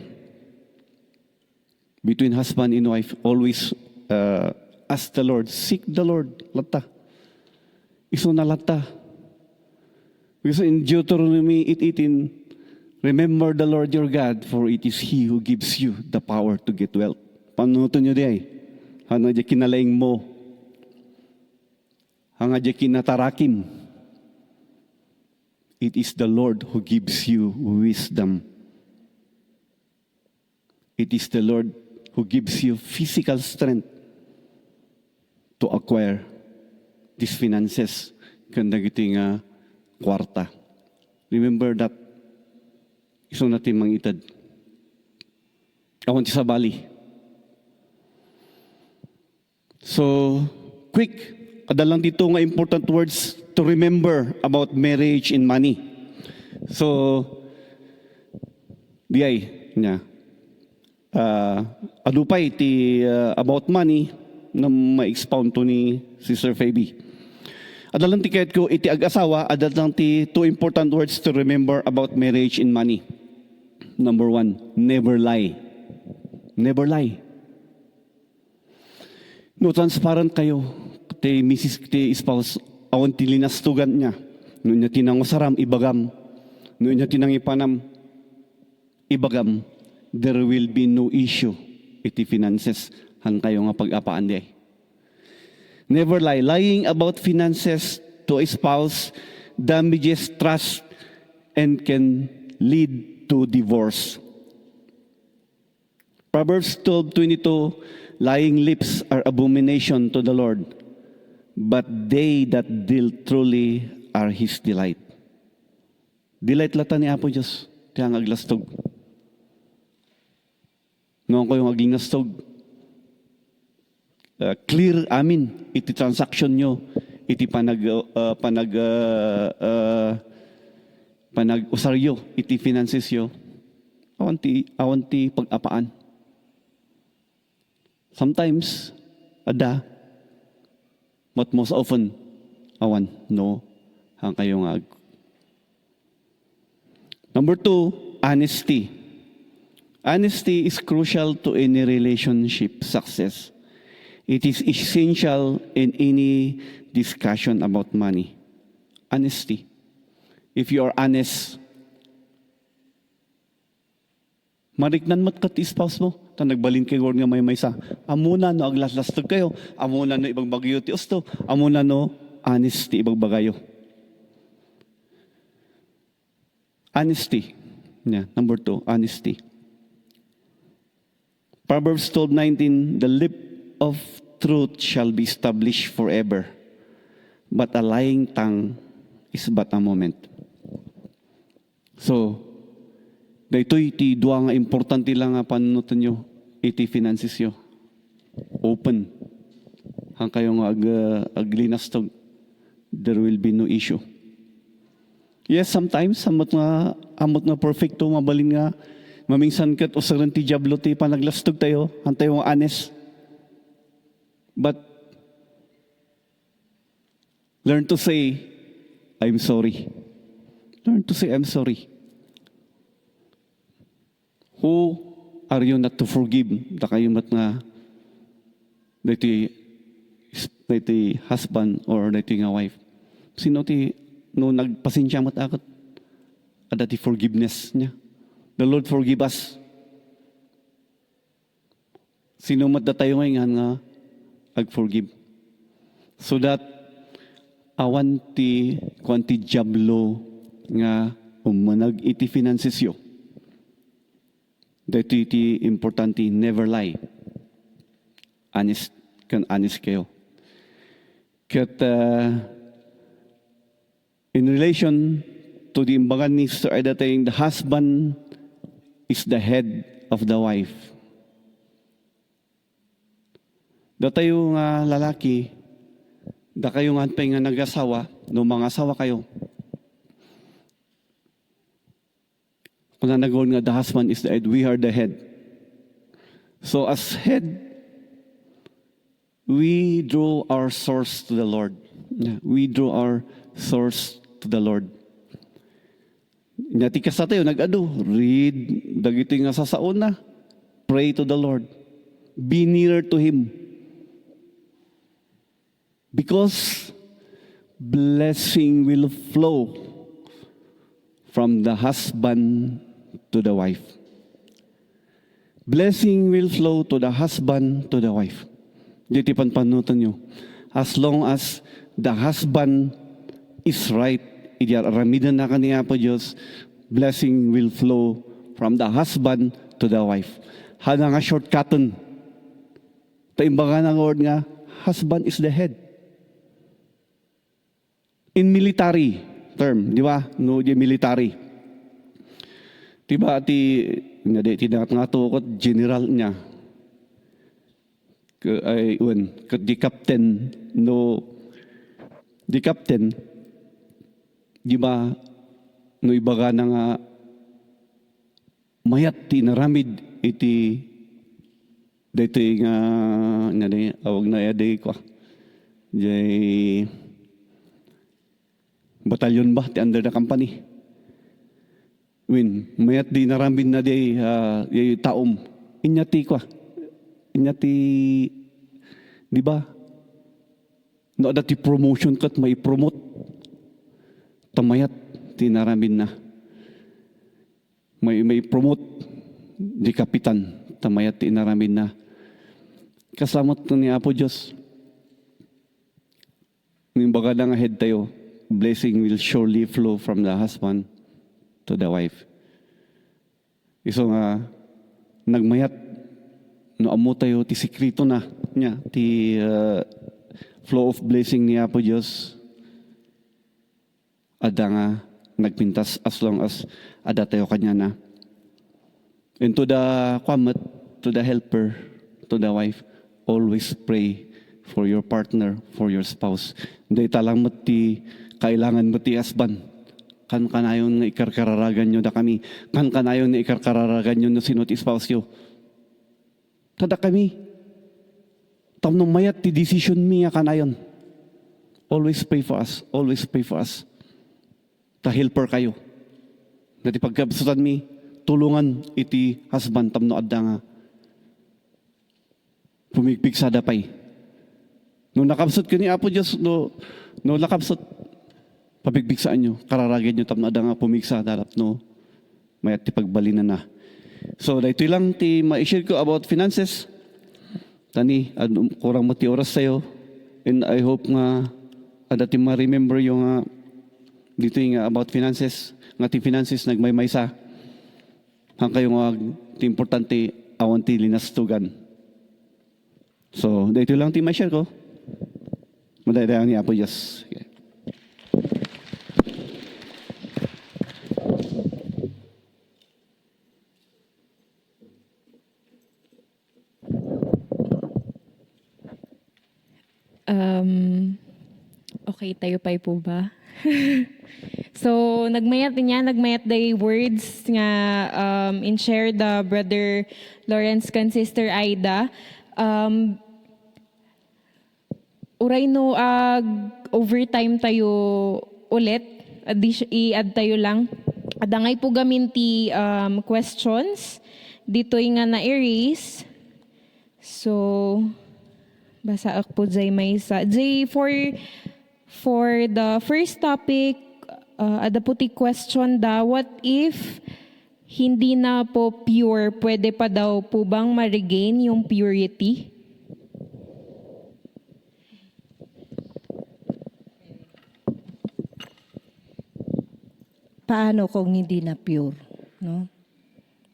S3: between husband and wife, always ask the Lord, seek the Lord, lata. Iso na lata. Because in Deuteronomy 8:18, Remember the Lord your God, for it is He who gives you the power to get wealth. Panuto nyo di ay. Hanga di kinalaing mo. Hanga di kinatarakim. It is the Lord who gives you wisdom. It is the Lord who gives you physical strength to acquire these finances. Kanda giting kwarta. Remember that. Iso natin mangitad. Awan ti sa bali. So, quick. Kadalang dito nga important words to remember about marriage and money. So, diay niya. Adupay ti about money na ma-expound to ni Sister Fabi. Adalang ti kahit ko iti ag-asawa, adalang ti two important words to remember about marriage and money. Number 1, never lie. Never lie. No, transparent kayo. Ti Mrs. ti spouse, awan ti linastugan niya. No niya tinang usaram, ibagam. No niya tinang ipanam, ibagam. There will be no issue iti finances. Han kayo nga pag-apaan di ay. Never lie. Lying about finances to a spouse damages trust and can lead to divorce. Proverbs 12:22, lying lips are abomination to the Lord, but they that deal truly are His delight. Delight lata ni Apo Diyos, tiyang aglastog. Noong ko yung aglastog, clear amin, iti transaction nyo, iti panag-usaryo, iti finances yo, awanti pag-apaan. Sometimes, ada, but most often, awan, no, hang kayong ag. Number 2, honesty. Honesty is crucial to any relationship success. It is essential in any discussion about money. Honesty. If you are honest, mariknan mo't kat spouse mo, ta nagbalin kay Lord nga may sa, amuna no aglaslastag kayo, amuna no ibang bagyo ti usto, amuna no honesty ibang bagayo. Honesty. Yeah, number 2, honesty. Proverbs 12:19, the lip of truth shall be established forever, but a lying tongue is but a moment. So, daytoy iti dua nga importante lang nga panunutan nyo, iti finances nyo. Open. Hang kayo nga aglinastog, there will be no issue. Yes, sometimes, amot nga perfecto, mabalin nga, mamingsan kat o saran ti diablo ti panaglastog tayo, hantay nga honest. But, learn to say, I'm sorry. Learn to say, I'm sorry. Who are you not to forgive? Da kayo mat nga dati husband or dati nga wife. Sino ti no nagpasensya mat akot? Ada ti forgiveness niya. The Lord forgive us. Sino mat da tayo ngayon nga ag-forgive. So that awan ti kwanti diablo nga umanag iti finances yo. Dito iti importante, never lie. Honest kayo. Kat in relation to the imbagan ni Sister Ida tayong, the husband is the head of the wife. Da tayo nga lalaki, da kayo nga nga nag-asawa, no mga asawa kayo. Kung nanagon nga, the husband is the head, we are the head. So as head, we draw our source to the Lord. We draw our source to the Lord. Nyati ka sa tayo, nag-ado, read, dagiti nga sa sauna, pray to the Lord. Be nearer to Him. Because blessing will flow from the husband to the wife. Blessing will flow to the husband, to the wife. Dito panpanutan nyo. As long as the husband is right, iaramidan na kaniya po Diyos, blessing will flow from the husband to the wife. Hana nga shortcutten. Taimbaga ng word nga, husband is the head. In military term, di ba? No, di military. Diba hindi tinatngato general niya. Di captain, no, di captain, di ba, no ibaga na nga, mayat tinaramid iti, dito nga, awag na yaday ko, jay, batalyon ba, ti under the company. Mayat di naramid na di taom. Inyati ko. Inyati, di ba? No, dati promotion kat may promote. Tamayat, di naramid na. May promote di kapitan. Tamayat, di naramid na. Kasamot ni Apo Diyos. Yung baga lang ahead tayo, blessing will surely flow from the husband to the wife. Iso nga, nagmayat, no amo tayo, ti sikrito na, niya, ti flow of blessing ni Apo Diyos, ada nga, nagpintas as long as ada tayo kanya na. And to the kwamat, to the helper, to the wife, always pray for your partner, for your spouse. Hindi talang ti, kailangan mo ti husband. Kan kanayon nga ikarkararagan nyo da kami. Kan kanayon nga ikarkararagan nyo na sinot spouse yo. Tada kami. Tamnong mayat ti decision miya kanayon. Always pray for us. Always pray for us. Ta helper kayo. Dati pagkabsutan mi, tulungan iti husband tamno adda nga. Pumigpig sa dapay. Nung nakabsot ko ni Apo Diyos, no nakabsot, pabigbigsan nyo, kararagin nyo, tamnada nga pumigsa, dalap no, mayat ti pagbalinan na. So, dito lang ti ma-share ko about finances. Tani, kurang mo ti oras sa'yo. And I hope nga, ada ti ma-remember yung dito yung about finances. Nga ti finances, nagmaymaysa. Hang kayo nga, ti importante, awan ti linastugan. So, dito lang ti ma-share ko. Madayang ni Apo Diyos. Okay.
S1: Okay, tayo pa po ba? So, nagmayat day words nga in-share the Brother Lawrence kan Sister Aida. Uray no, overtime tayo ulit. I-add tayo lang. Adangay po gaminti questions. Dito nga na-erase. So, basa ak po jay may isa. Jay, for the first topic, ada po ti question da, what if hindi na po pure, pwede pa daw po bang ma-regain yung purity?
S2: Paano kung hindi na pure? No?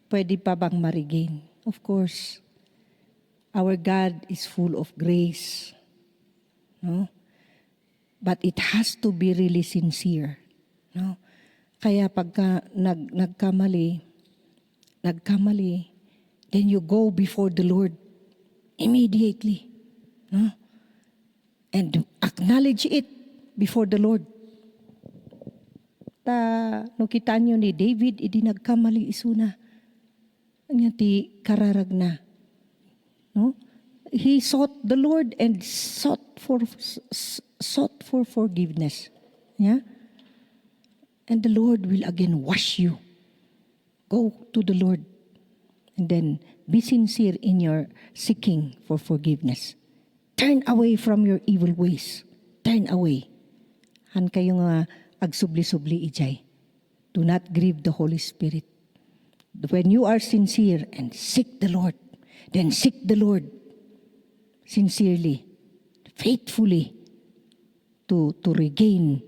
S2: Pwede pa bang ma-regain? Of course. Our God is full of grace. No? But it has to be really sincere. No? Kaya pagka nagkamali, then you go before the Lord immediately. No? And acknowledge it before the Lord. No kita nyo ni David, idi nagkamali isuna. Anya ti kararag na. No? He sought the Lord and sought for forgiveness. Yeah? And the Lord will again wash you. Go to the Lord. And then be sincere in your seeking for forgiveness. Turn away from your evil ways. Turn away. Han kayo nga agsubli-subli ijay. Do not grieve the Holy Spirit. When you are sincere and seek the Lord, then seek the Lord sincerely, faithfully, to regain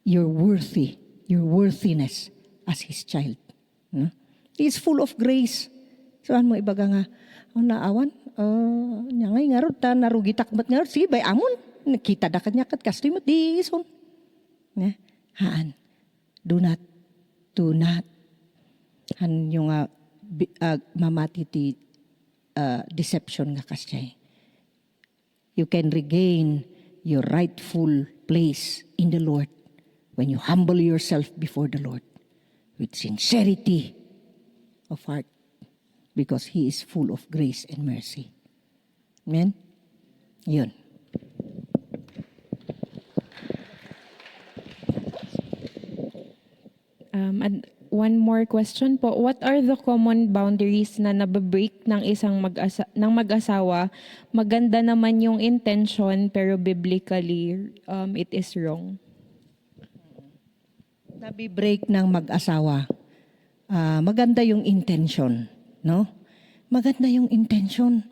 S2: your worthiness as His child. No? He is full of grace. So, ano mo ibaga nga, naawan, ngay nga ron, narugitak mat nga ron, sige, bay amon, nakita da kanya kat kastoy mo, di ison. Haan, do not, han yung mamati ti deception nga kasyay. You can regain your rightful place in the Lord when you humble yourself before the Lord with sincerity of heart, because He is full of grace and mercy. Amen? Yun.
S4: And one more question po. What are the common boundaries na nababreak ng isang mag-asawa? Maganda naman yung intention pero biblically it is wrong.
S2: Nabi-break ng mag-asawa. Maganda yung intention, no? Maganda yung intention.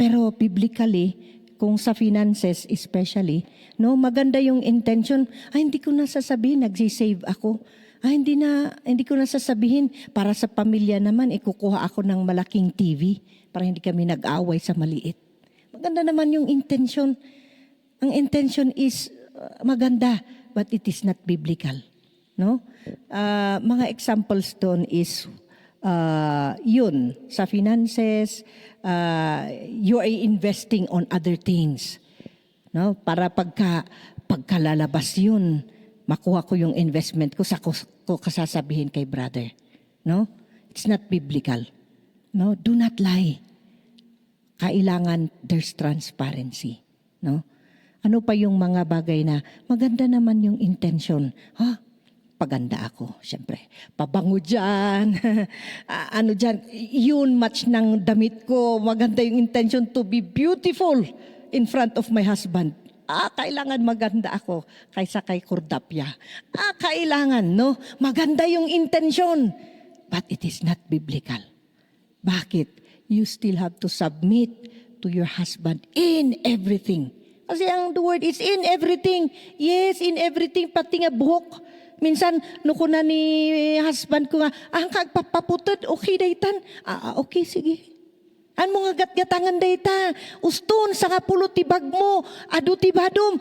S2: Pero biblically, kung sa finances especially, no, maganda yung intention. Ay, hindi ko na sasabihin, nagsisave ako. Ay, hindi ko na sasabihin, para sa pamilya naman, kukuha ako ng malaking TV para hindi kami nag-away sa maliit. Maganda naman yung intention. Ang intention is maganda, but it is not biblical. No? Mga examples doon is yun, sa finances, you are investing on other things. No? Para pagkalalabas yun, makuha ko yung investment ko, sa ko kasasabihin kay brother. No? It's not biblical. No? Do not lie. Kailangan there's transparency. No? Ano pa yung mga bagay na maganda naman yung intention? Paganda ako, syempre. Pabango dyan. Ano dyan, yun match ng damit ko. Maganda yung intention to be beautiful in front of my husband. Kailangan maganda ako kaysa kay Kordapya. Kailangan, no? Maganda yung intention. But it is not biblical. Bakit? You still have to submit to your husband in everything. Kasi the word is in everything. Yes, in everything, pati nga buhok. Minsan, nuko na ni husband ko nga, kagpapaputod, okay daytan. Okay, sige. Ano nga gatgatangan dayta? Uston, sa kapulo tibag mo, adu tibadom.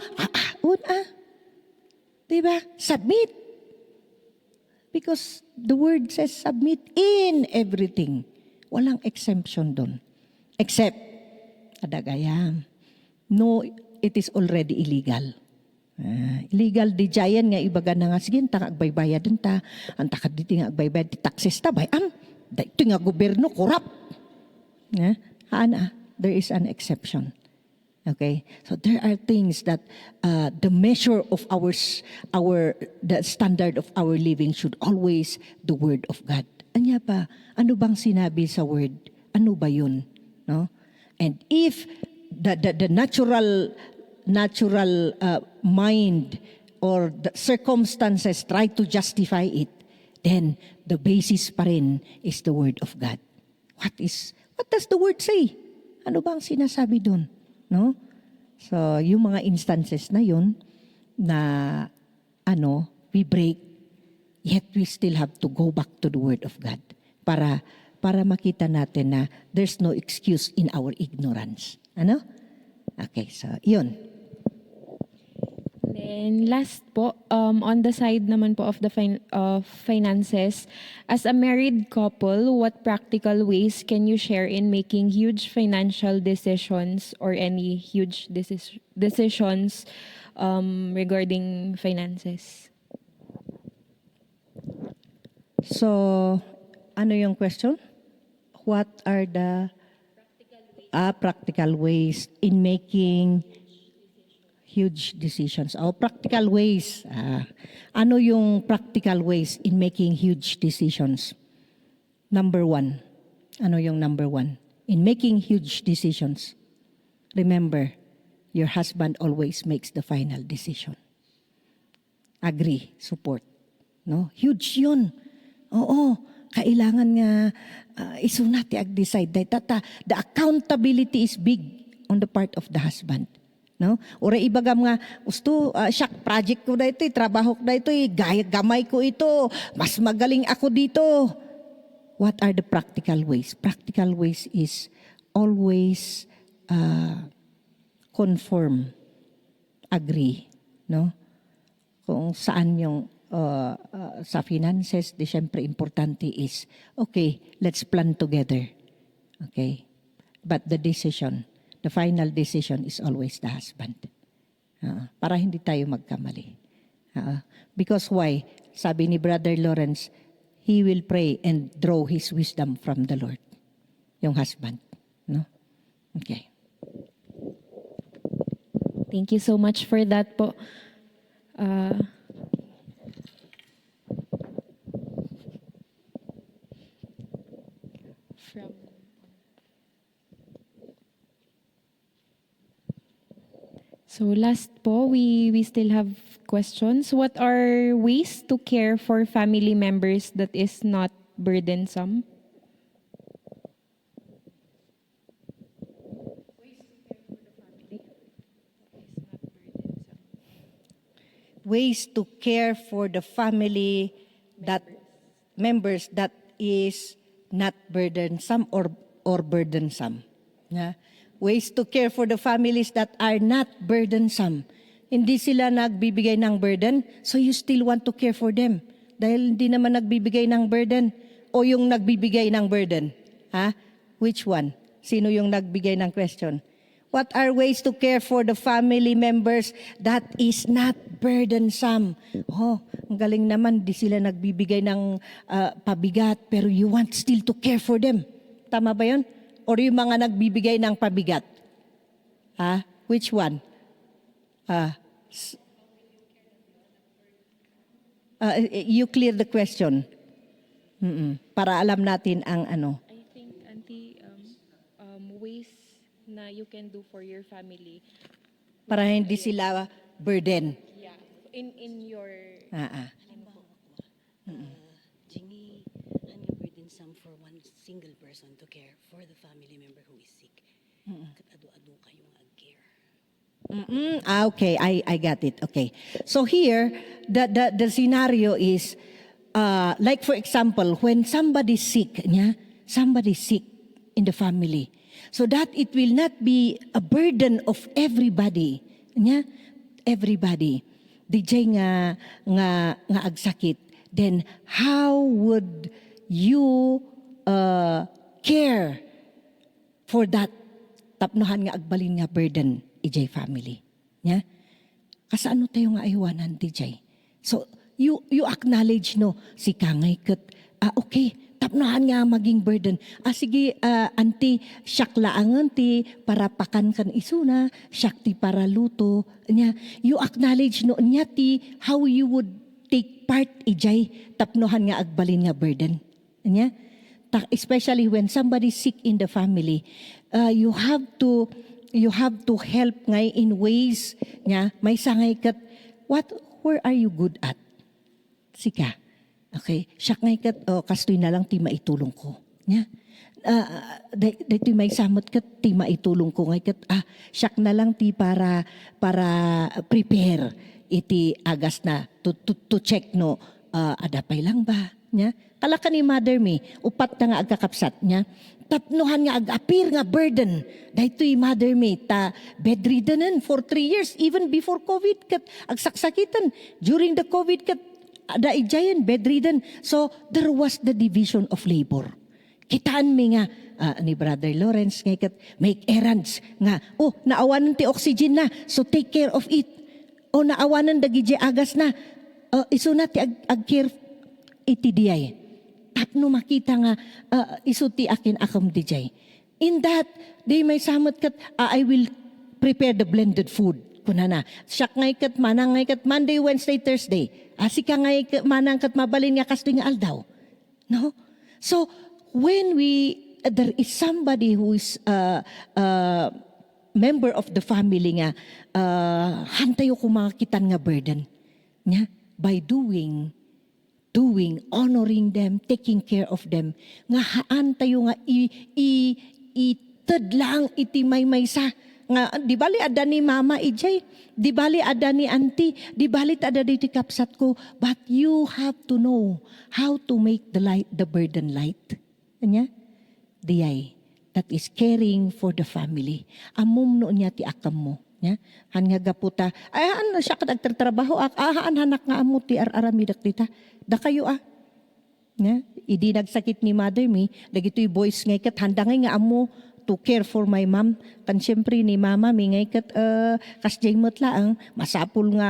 S2: Diba? Submit. Because the word says submit in everything. Walang exemption doon. Except, adagayam. No, it is already illegal. Illegal di jayan nga ibaga na nga, sige, ta agbaybayad din ta, ang takad dito nga agbaybayad, di taxes ta, ito nga gobyerno, corrupt. There is an exception. Okay? So there are things that the measure of the standard of our living should always the word of God. Anya pa, ano bang sinabi sa word? Ano ba yun? No? And if the natural mind or the circumstances try to justify it, then the basis pa rin is the word of God. What does the word say? Ano bang sinasabi doon? No? So, yung mga instances na yun na we break, yet we still have to go back to the word of God para makita natin na there's no excuse in our ignorance. Ano? Okay, so yun.
S4: Then last po, on the side naman po of the finances, as a married couple, what practical ways can you share in making huge financial decisions or any huge decisions regarding finances?
S2: So, ano yung question? What are the practical ways in making huge decisions? Practical ways. Ano yung practical ways in making huge decisions? Number one. Ano yung number one? In making huge decisions, remember, your husband always makes the final decision. Agree, support. No? Huge yun. Oo, kailangan nga isuna ti ag-decide. The accountability is big on the part of the husband. No? Ura ibagam nga, gusto, siyak, project ko na ito, trabaho ko na ito, gamay ko ito, mas magaling ako dito. What are the practical ways? Practical ways is always conform, agree, no? Kung saan yung sa finances, di syempre importante is, okay, let's plan together. Okay? But the decision, the final decision is always the husband. Para hindi tayo magkamali. Because why? Sabi ni Brother Lawrence, he will pray and draw his wisdom from the Lord. Yung husband. No? Okay.
S4: Thank you so much for that po. So last po, we still have questions. What are ways to care for family members that is not burdensome?
S2: Ways to care for the family that members that is not burdensome or burdensome. Yeah. Ways to care for the families that are not burdensome. Hindi sila nagbibigay ng burden, so you still want to care for them. Dahil hindi naman nagbibigay ng burden o yung nagbibigay ng burden. Ha? Which one? Sino yung nagbigay ng question? What are ways to care for the family members that is not burdensome? Oh, ang galing naman, di sila nagbibigay ng pabigat, pero you want still to care for them. Tama ba yun? Or yung mga nagbibigay ng pabigat? Ha? Which one? You clear the question. Para alam natin ang ano.
S4: I think, Auntie, ways na you can do for your family.
S2: Para hindi sila burden.
S4: Yeah. In your...
S5: Jingi, ang burdensome for one single person to care for the family member who is sick. Ado-ado kayong ag-care.
S2: Okay, I got it. Okay. So here, the scenario is, like for example, when somebody's sick, somebody's sick in the family, so that it will not be a burden of everybody. Everybody. DJ nga agsakit. Then how would you care for that tapnohan nga agbalin nga burden EJ family? Nya? Kasano tayo nga aywanan DJ? So you acknowledge no si kangay ket okay tapnohan nga maging burden. Sige anti siyak laangan ti para pakan kan isuna, siyak ti para luto. Nya you acknowledge no nya ti how you would take part ijay tapnohan nga agbalin nga burden. Nya? Especially when somebody sick in the family, you have to help ngay in ways nya may sangay kat where are you good at? Sika. Okay, siya ngay kat kastoy na lang ti maitulong ko. Nya? Dito may samot kat ti maitulong ko ngay kat siya na lang ti para prepare iti agas na to check no adapay lang ba nya kalaka ni mother me upat na nga agkakapsat nya tapnohan nga ag-appear nga burden daytoy mother me ta bedridden for 3 years even before COVID kat agsaksakitan during the COVID kat ada ijayan bedridden, so there was the division of labor. Kitaan mi nga ni Brother Lawrence nga kat make errands nga naawanan ti oxygen na so take care of it. O naawanan dagiti agas na, iso na ti ag-care iti diyay. Tapno makita nga, iso ti akin akam dijay. In that, day may samot kat, I will prepare the blended food. Kunana, siyak ngay kat, manang ngay kat, Monday, Wednesday, Thursday. Asika ngay kat, manang kat, mabalin nga kasto nga aldaw. No? So, when there is somebody who is, member of the family nga hantayo ko makitan nga burden nya by doing doing, honoring them, taking care of them. Nga haan tayo nga ited lang iti may sa. Nga, di bali ada ni mama ijay, di bali ada ni auntie, di bali ada diti kapsat ko, but you have to know how to make the burden light. Anya? Diyay, that is caring for the family. Amum no niya ti akam mo. Nya? Han nga gaputa, ay han siya kad agtrabaho haan hanak nga amo ti aramidak dita. Da kayo Nya? Idi nagsakit ni mother mi, dagitoy boys ngay kat handangay nga amo to care for my mom. Kan siyempre ni mama mi ngay kat kasjay mo't laang masapul nga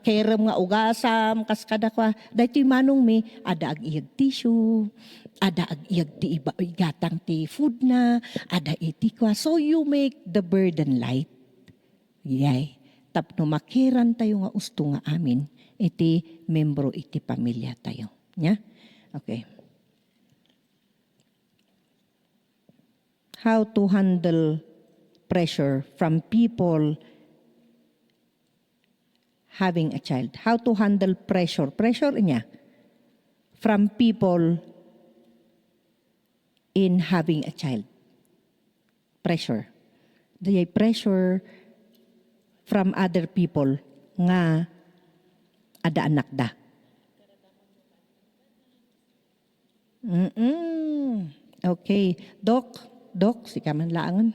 S2: kerem nga ugasam kas kada kwa. Daytoy manong mi ada ag iyag tissue, ada ag iyag ti iba igatang ti food na, ada iti kwa. So you make the burden light. Yay. Tapno makiran tayo nga usto nga amin iti membro iti pamilya tayo. Nya? Okay. How to handle pressure from people having a child. How to handle pressure. Pressure niya from people in having a child. Pressure. The pressure from other people nga ada anak da. Okay. Dok, si kaman laangan.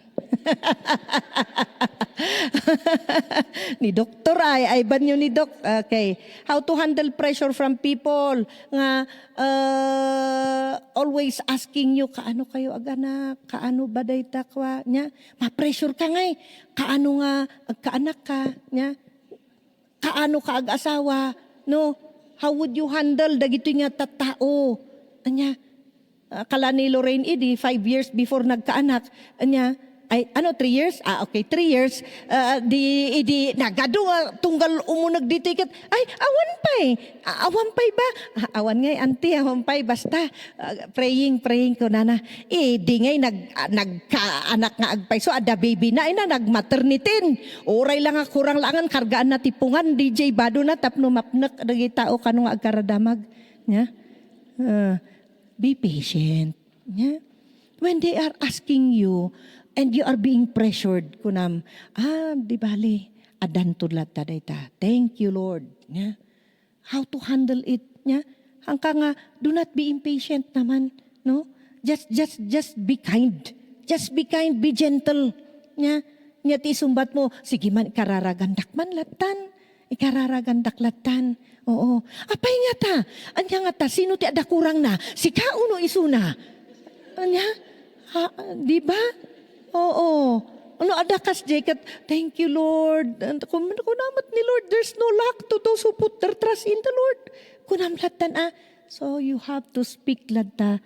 S2: Ni doktor ay banyo ni Dok. Okay. How to handle pressure from people nga always asking you, kaano kayo agana, kaano ba day takwa, nya? Ma-pressure ka ngay, kaano nga agkaanak ka, nya? Kaano ka ag-asawa, no? How would you handle dagito nga tattao, nya? Kala ni Lorraine Idi, 5 years before nagkaanak, anya, ay, 3 years? Okay, 3 years. Di nagado nga, tunggal umunag dito ikat, ay, awan pay ba? Awan ngay, auntie, awan pay, basta, praying ko, nana. Di ngay, nagkaanak nga agpay, so ada baby na, nagmaternitin. Oray lang nga, kurang langan, kargaan na tipungan, DJ Bado na, tapno mapnak, dagi tao, kanong agkaradamag. Yeah? Be patient. Yeah? When they are asking you and you are being pressured, kunam, di bali, adan tudlat ta dayta. Thank you, Lord. Yeah? How to handle it? Yeah? Hangka nga, do not be impatient naman. No? Just be kind. Just be kind, be gentle. Yeah? Nya ti sumbat mo, sige man, kararagandak man latan. Ikararagandak latan. Oo. Apay nga ta? Anya nga ta, sino ti ada kurang na? Si kauno isuna. Anya? Di ba? Oo. Ano ada kas jacket? Thank you, Lord. Kunamat ni Lord, there's no lack to those who put their trust in the Lord. Kunamlatan So you have to speak lata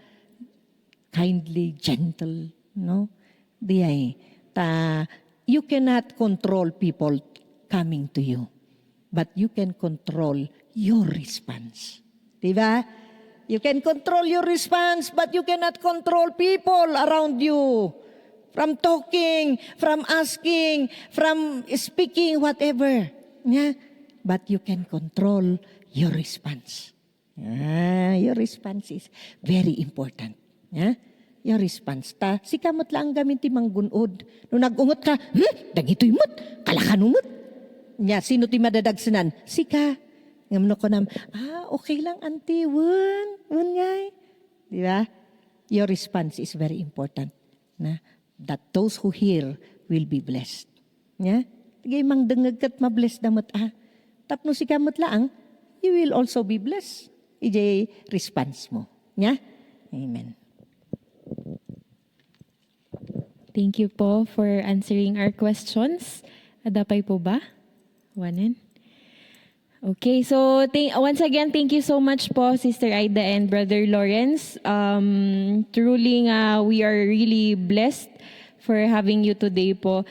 S2: kindly, gentle, no? Diyay. You cannot control people coming to you. But you can control your response. Diba? You can control your response, but you cannot control people around you. From talking, from asking, from speaking, whatever. Yeah? But you can control your response. Your response is very important. Yeah? Your response. Si kamot lang gamitin manggunod. Nung nagungot ka, dagito'y mut, kalakanumot. Nya, sino ti madadagsanan? Sika. Ngamno ko nam, okay lang, auntie, wun ngay. Di ba? Your response is very important. Na, that those who hear will be blessed. Nya? Tigay mang dengeg kat mabless damot Tapno si kamot laang, you will also be blessed. Ijay response mo. Nya? Amen.
S4: Thank you po for answering our questions. Adapay po ba? Wanan? Okay, so once again, thank you so much po, Sister Aida and Brother Lawrence. Truly, we are really blessed for having you today po.